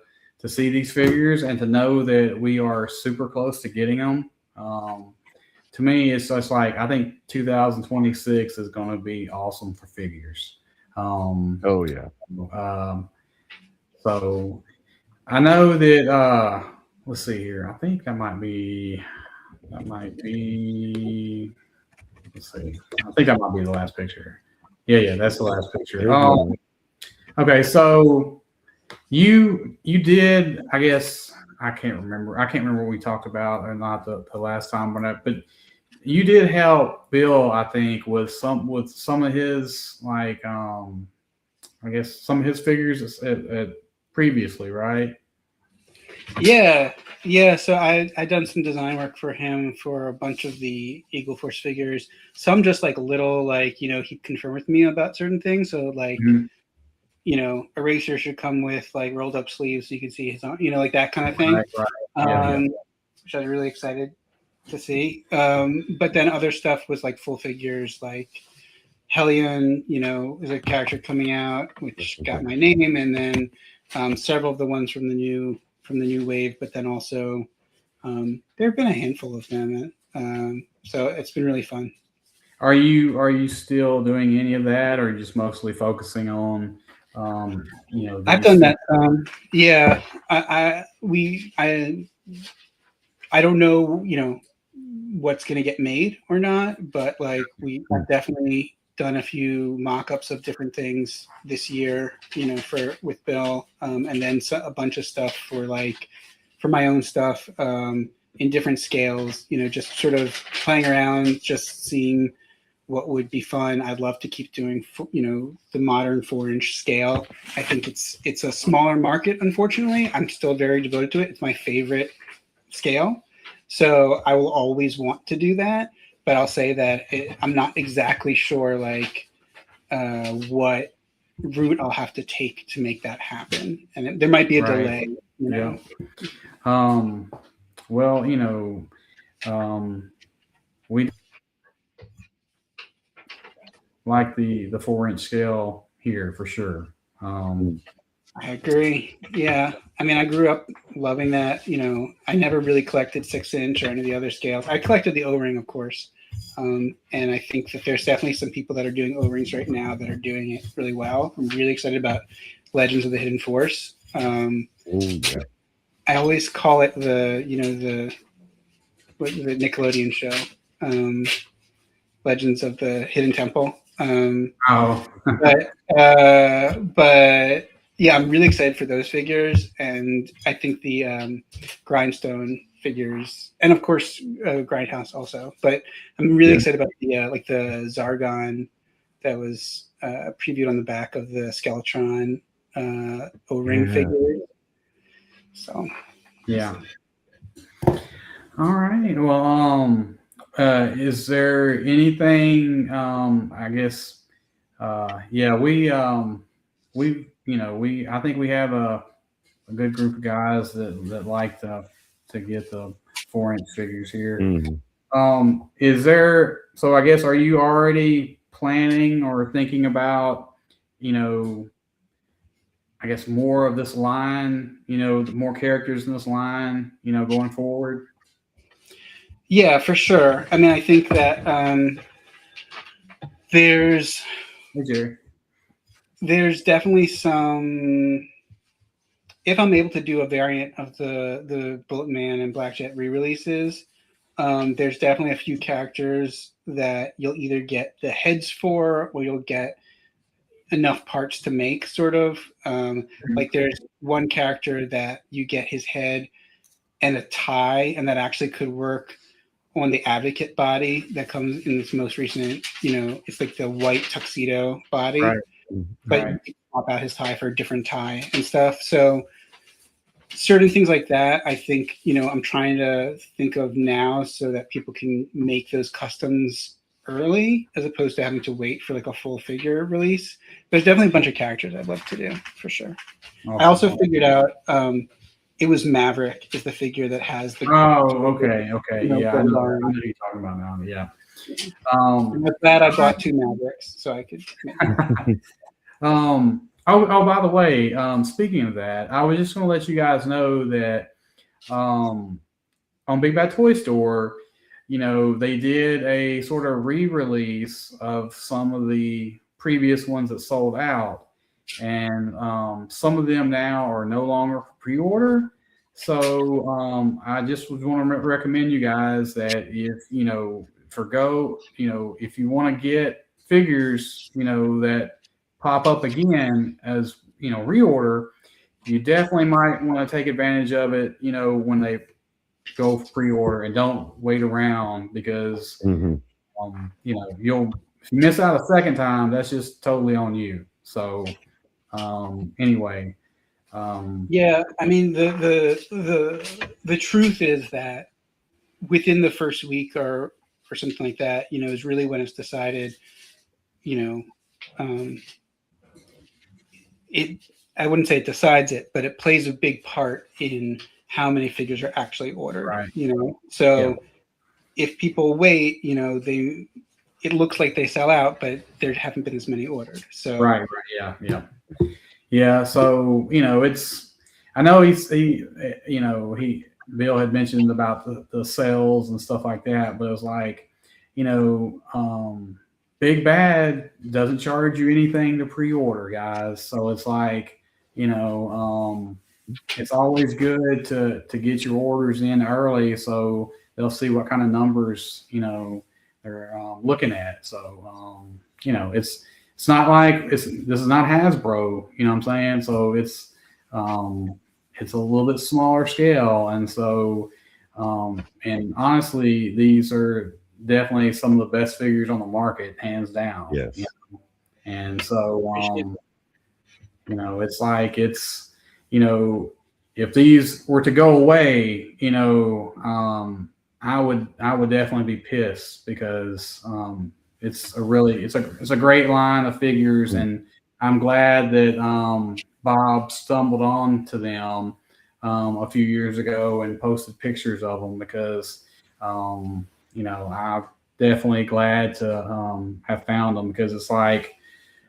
see these figures and to know that we are super close to getting them. To me, it's just like I think 2026 is going to be awesome for figures. So I know that. Let's see here. I think that might be. Let's see. I think that might be the last picture. Yeah, that's the last picture. Okay, so you did. I guess I can't remember what we talked about or not the last time, but you did help Bill, I think, with some of his I guess some of his figures previously, right? Yeah. So I done some design work for him for a bunch of the Eagle Force figures. Some just little he'd confirm with me about certain things. So eraser should come with rolled up sleeves so you can see his own, that kind of thing. Right. Which I was really excited to see. But then other stuff was full figures, like Hellman, is a character coming out, which got my name, and then several of the ones from the new wave, but then also there have been a handful of them. So it's been really fun. Are you still doing any of that, or just mostly focusing on I've done that. Yeah, I don't know, what's going to get made or not, but we have definitely done a few mock-ups of different things this year, with Bill, and then a bunch of stuff for my own stuff in different scales, just sort of playing around, just seeing what would be fun. I'd love to keep doing, the modern 4-inch scale. I think it's a smaller market, unfortunately. I'm still very devoted to it. It's my favorite scale. So I will always want to do that. But I'll say that I'm not exactly sure what route I'll have to take to make that happen, and there might be a delay. Yeah. Well, we like the 4-inch scale here for sure. I agree. Yeah. I mean, I grew up loving that. I never really collected 6-inch or any of the other scales. I collected the O-ring, of course, And I think that there's definitely some people that are doing O-rings right now that are doing it really well. I'm really excited about Legends of the Hidden Force. Oh yeah. I always call it the Nickelodeon show, Legends of the Hidden Temple. Oh, but yeah, I'm really excited for those figures, and I think the Grindstone figures, and of course Grindhouse also. But I'm really excited about the the Zargon that was previewed on the back of the Skeletron O-ring figure. So yeah. All right. Well, is there anything? I guess. Yeah, I think we have a good group of guys that like to get the 4-inch figures here. Is there? So I guess, are you already planning or thinking about, I guess, more of this line, more characters in this line, going forward? yeah, for sure. I mean, I think that there's Hey, Jerry. there's definitely some. If I'm able to do a variant of the Bullet Man and Blackjet re-releases, there's definitely a few characters that you'll either get the heads for, or you'll get enough parts to make, sort of. Like there's one character that you get his head and a tie, and that actually could work on the Advocate body that comes in this most recent, it's like the white tuxedo body. Right. But you can swap out his tie for a different tie and stuff. So certain things like that, I think, I'm trying to think of now so that people can make those customs early as opposed to having to wait for like a full figure release. There's definitely a bunch of characters I'd love to do for sure. Awesome. I also figured out it was Maverick is the figure that has the. Oh, okay. Yeah, I know arm. you're talking about now. Yeah. And with that, I bought 2 Mavericks so I could. By the way, speaking of that, I was just going to let you guys know that on Big Bad Toy Store, they did a sort of re-release of some of the previous ones that sold out, and some of them now are no longer for pre-order. So I just was want to recommend you guys that if if you want to get figures, that pop up again as reorder, you definitely might want to take advantage of it, when they go pre-order, and don't wait around, because you'll, if you miss out a second time, that's just totally on you. So anyway, yeah, I mean the truth is that within the first week or something like that, is really when it's decided, I wouldn't say it decides it, but it plays a big part in how many figures are actually ordered. Right. So if people wait, it looks like they sell out, but there haven't been as many ordered. So right, yeah. So I know Bill had mentioned about the sales and stuff like that, but it was like, Big Bad doesn't charge you anything to pre-order, guys. So it's like, it's always good to get your orders in early, so they'll see what kind of numbers they're looking at. So it's not like this is not Hasbro, you know what I'm saying? So it's a little bit smaller scale, and so and honestly, these are definitely some of the best figures on the market, hands down. Yes. And so it's like, if these were to go away, I would definitely be pissed, because it's a great line of figures, and I'm glad that Bob stumbled on to them a few years ago and posted pictures of them, because I'm definitely glad to have found them, because it's like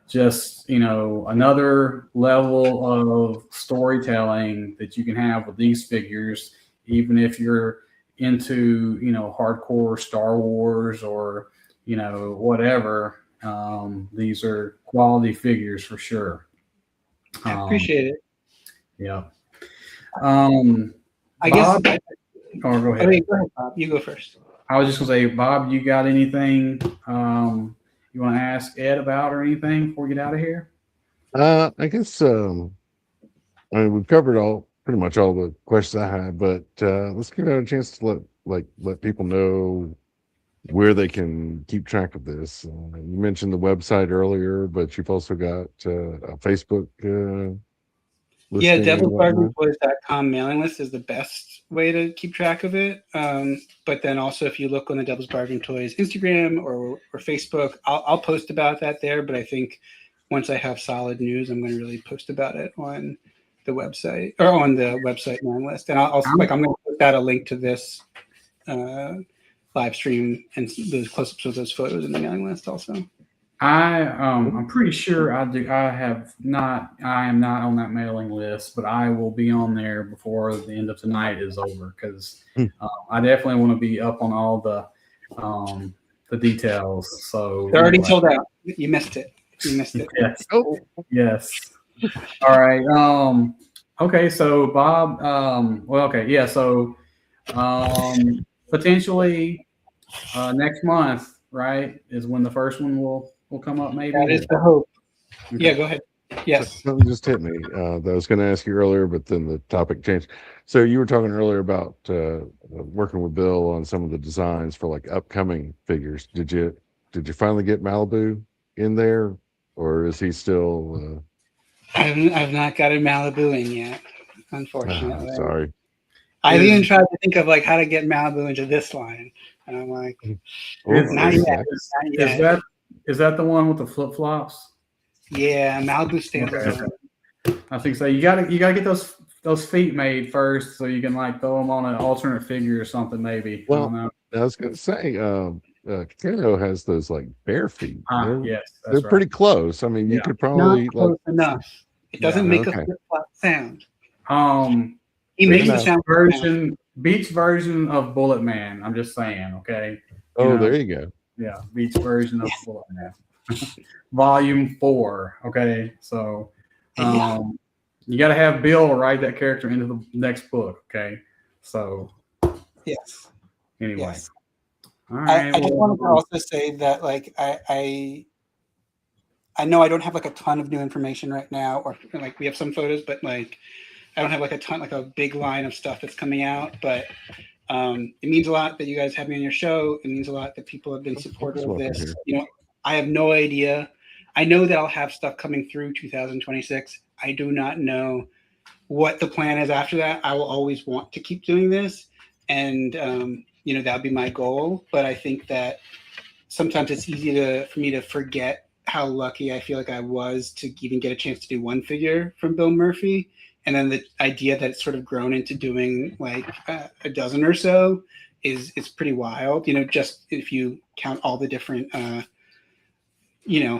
just another level of storytelling that you can have with these figures, even if you're into, hardcore Star Wars or, whatever, these are quality figures for sure. I appreciate it. Yeah. I Bob, guess. or go ahead. Okay, go ahead, Bob. You go first. I was just gonna say, Bob, you got anything you want to ask Ed about or anything before we get out of here? I guess I mean we've covered pretty much all the questions I had, but let's give out a chance to let people know where they can keep track of this. You mentioned the website earlier, but you've also got a Facebook Yeah, listing and whatnot. devilsbargaintoys.com mailing list is the best way to keep track of it. But then also, if you look on the Devil's Bargain Toys Instagram or Facebook, I'll post about that there. But I think once I have solid news, I'm going to really post about it on the website or on the website mailing list. And I'm going to put out a link to this live stream and those close-ups of those photos in the mailing list also. I'm pretty sure I do. I am not on that mailing list, but I will be on there before the end of tonight is over because I definitely want to be up on all the details. So they're already sold out. You missed it. Yes. Oh. Yes. All right. Okay. So Bob. Okay. Yeah. So potentially next month, right, is when the first one will come up. Maybe that is the hope. Okay. Yeah. Go ahead. Yes. Something just hit me that I was going to ask you earlier, but then the topic changed. So you were talking earlier about working with Bill on some of the designs for like upcoming figures. Did you finally get Malibu in there, or is he still? I've not got a Malibu in yet, unfortunately. Sorry. I've even tried to think of like how to get Malibu into this line, and I'm like, not yet. Is that the one with the flip flops? Yeah, Malibu standalone. Okay. I think so. You gotta get those feet made first, so you can like throw them on an alternate figure or something. Maybe. Well, I was gonna say, Kano has those like bare feet. Yes, they're pretty close. I mean, you could probably not close enough. It doesn't make a flip flop sound. He makes the sound Beats version of Bullet Man. I'm just saying, okay. There you go. Yeah, Beats version of Bullet Man. Volume 4. Okay, so you got to have Bill write that character into the next book. Okay, so yes. Anyway, yes. All right. I just wanted to also say that like I know I don't have like a ton of new information right now, or like we have some photos, but like I don't have like a ton, like a big line of stuff that's coming out. But it means a lot that you guys have me on your show. It means a lot that people have been supportive of this. I have no idea. I know that I'll have stuff coming through 2026. I do not know what the plan is after that. I will always want to keep doing this, and that'll be my goal. But I think that sometimes it's easy for me to forget how lucky I feel like I was to even get a chance to do one figure from Bill Murphy. And then the idea that it's sort of grown into doing like a dozen or so is pretty wild. Just if you count all the different,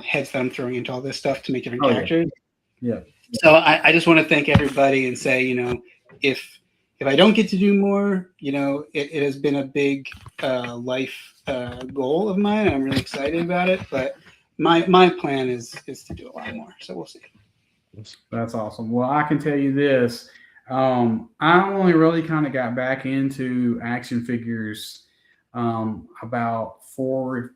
heads that I'm throwing into all this stuff to make different characters. Yeah. So I just want to thank everybody and say, if I don't get to do more, it has been a big life goal of mine. And I'm really excited about it. But my plan is to do a lot more. So we'll see. That's awesome. Well, I can tell you this. I only really kind of got back into action figures about 4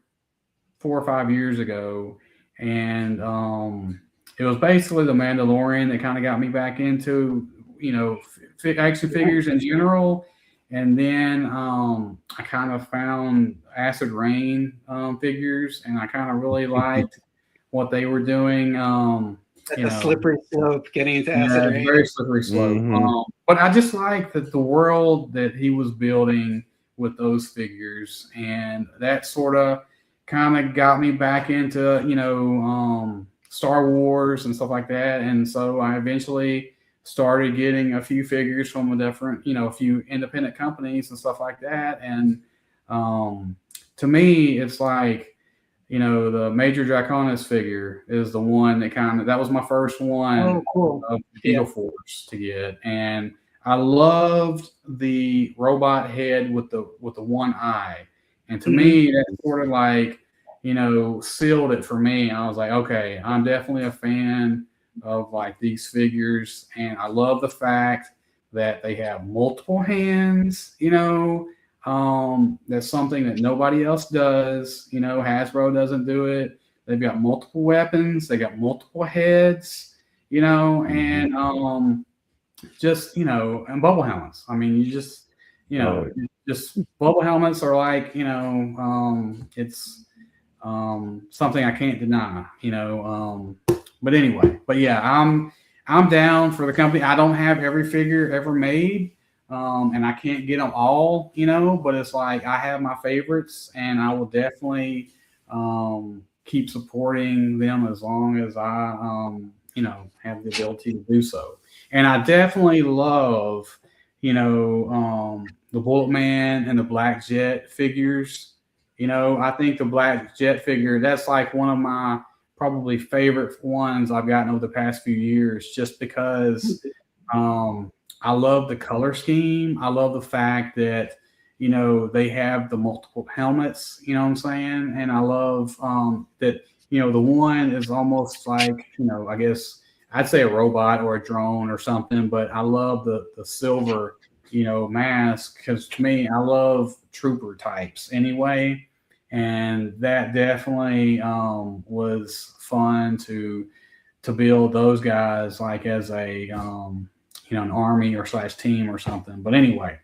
or 5 years ago. And it was basically The Mandalorian that kind of got me back into, action figures in general. And then I kind of found Acid Rain figures, and I kind of really liked what they were doing. A slippery slope getting into Acid Rain. Very slippery slope. Mm-hmm. But I just like that the world that he was building with those figures, and that sort of kind of got me back into Star Wars and stuff like that. And so I eventually started getting a few figures from a few independent companies and stuff like that. And to me, it's like, the Major Draconis figure is the one that was my first one of Beetle Force to get. And I loved the robot head with the one eye, and to me that sort of like sealed it for me. I was like, okay, I'm definitely a fan of like these figures, and I love the fact that they have multiple hands. That's something that nobody else does. Hasbro doesn't do it. They've got multiple weapons. They got multiple heads. And just and bubble helmets. I mean, you just just bubble helmets are like it's something I can't deny. But anyway, but yeah, I'm down for the company. I don't have every figure ever made, and I can't get them all. But it's like I have my favorites, and I will definitely keep supporting them as long as I have the ability to do so. And I definitely love, the Bullet Man and the Black Jet figures. I think the Black Jet figure, that's like one of my probably favorite ones I've gotten over the past few years, just because I love the color scheme. I love the fact that, they have the multiple helmets, you know what I'm saying? And I love that, the one is almost like, I guess I'd say a robot or a drone or something, but I love the silver, mask, because to me, I love trooper types anyway. And that definitely was fun to build those guys like as a an army or slash team or something. But anyway,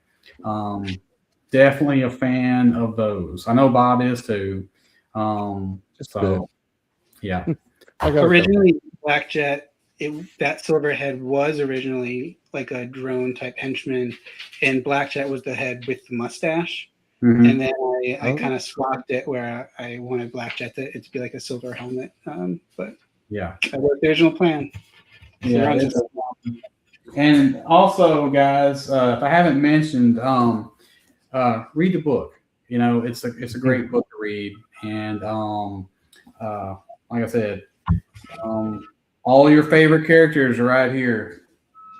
definitely a fan of those. I know Bob is too. So yeah. Originally, Black Jet, that silver head was originally like a drone type henchman, and Black Jet was the head with the mustache. Mm-hmm. And then I kind of swapped it where I wanted Black Jet to be like a silver helmet. But yeah, that was the original plan. Yeah. And also, guys, if I haven't mentioned, read the book. It's a great book to read, and like I said, all your favorite characters are right here.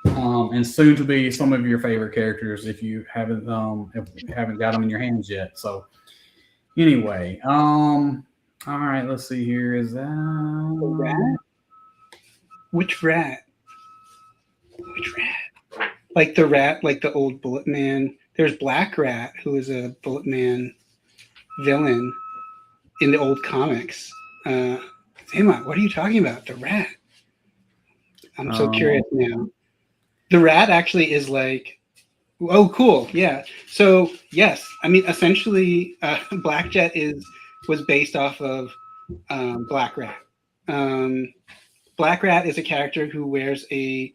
And soon to be some of your favorite characters if you haven't got them in your hands yet. So anyway, all right, let's see here. Is that rat? Which rat? Which rat? Like the rat, like the old Bullet Man. There's Black Rat, who is a Bullet Man villain in the old comics. Emma, what are you talking about? The rat. I'm so curious now. The rat actually is like, oh, cool, yeah. So yes, I mean, essentially, Black Jet was based off of Black Rat. Black Rat is a character who wears a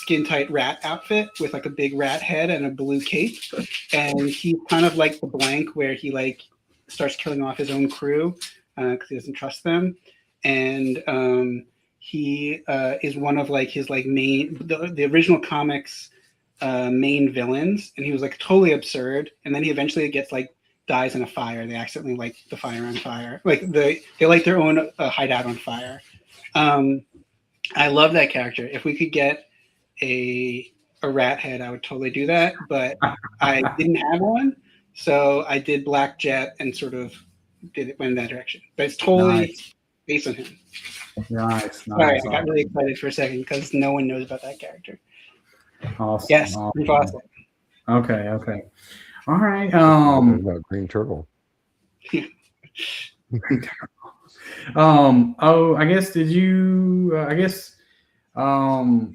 skin tight rat outfit with like a big rat head and a blue cape, and he's kind of like the Blank, where he like starts killing off his own crew because he doesn't trust them, and he is one of like his like the original comics main villains, and he was like totally absurd, and then he eventually gets like dies in a fire. They accidentally light the fire on fire, like they light their own hideout on fire. I love that character. If we could get a rat head, I would totally do that, but I didn't have one, so I did Black Jet and sort of went in that direction. But it's totally based on him. Nice. Sorry, I got really excited for a second because no one knows about that character. Awesome. Yes, awesome. Okay. All right. About Green Turtle. I guess did you?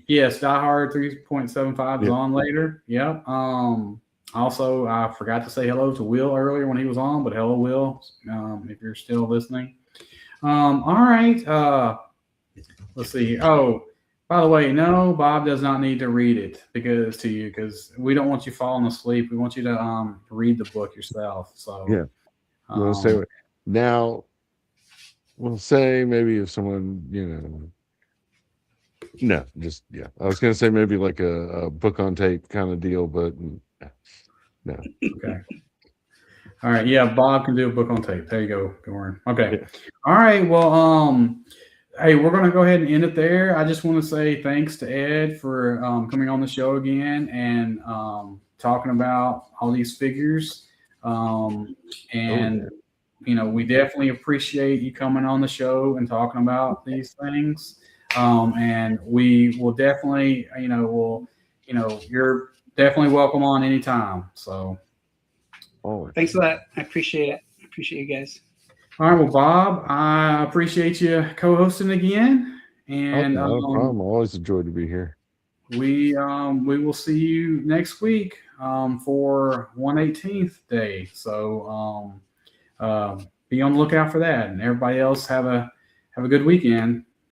Yes, Die Hard 3.75 is on later. Yep. Also, I forgot to say hello to Will earlier when he was on, but hello, Will, if you're still listening. All right. Let's see. Oh, by the way, no, Bob does not need to read it because we don't want you falling asleep. We want you to read the book yourself. So yeah. We'll say now. We'll say maybe if someone no, just I was gonna say maybe like a book on tape kind of deal, but no. Okay. All right. Yeah, Bob can do a book on tape. There you go, Goran. Okay. Yeah. All right. Well, Hey, we're going to go ahead and end it there. I just want to say thanks to Ed for coming on the show again and talking about all these figures. And, we definitely appreciate you coming on the show and talking about these things. And we will definitely, you're definitely welcome on anytime. So, thanks a lot. I appreciate it. I appreciate you guys. all right, well, Bob, I appreciate you co-hosting again, and no problem. Always a joy to be here. We will see you next week for 118th day. So be on the lookout for that, and everybody else have a good weekend.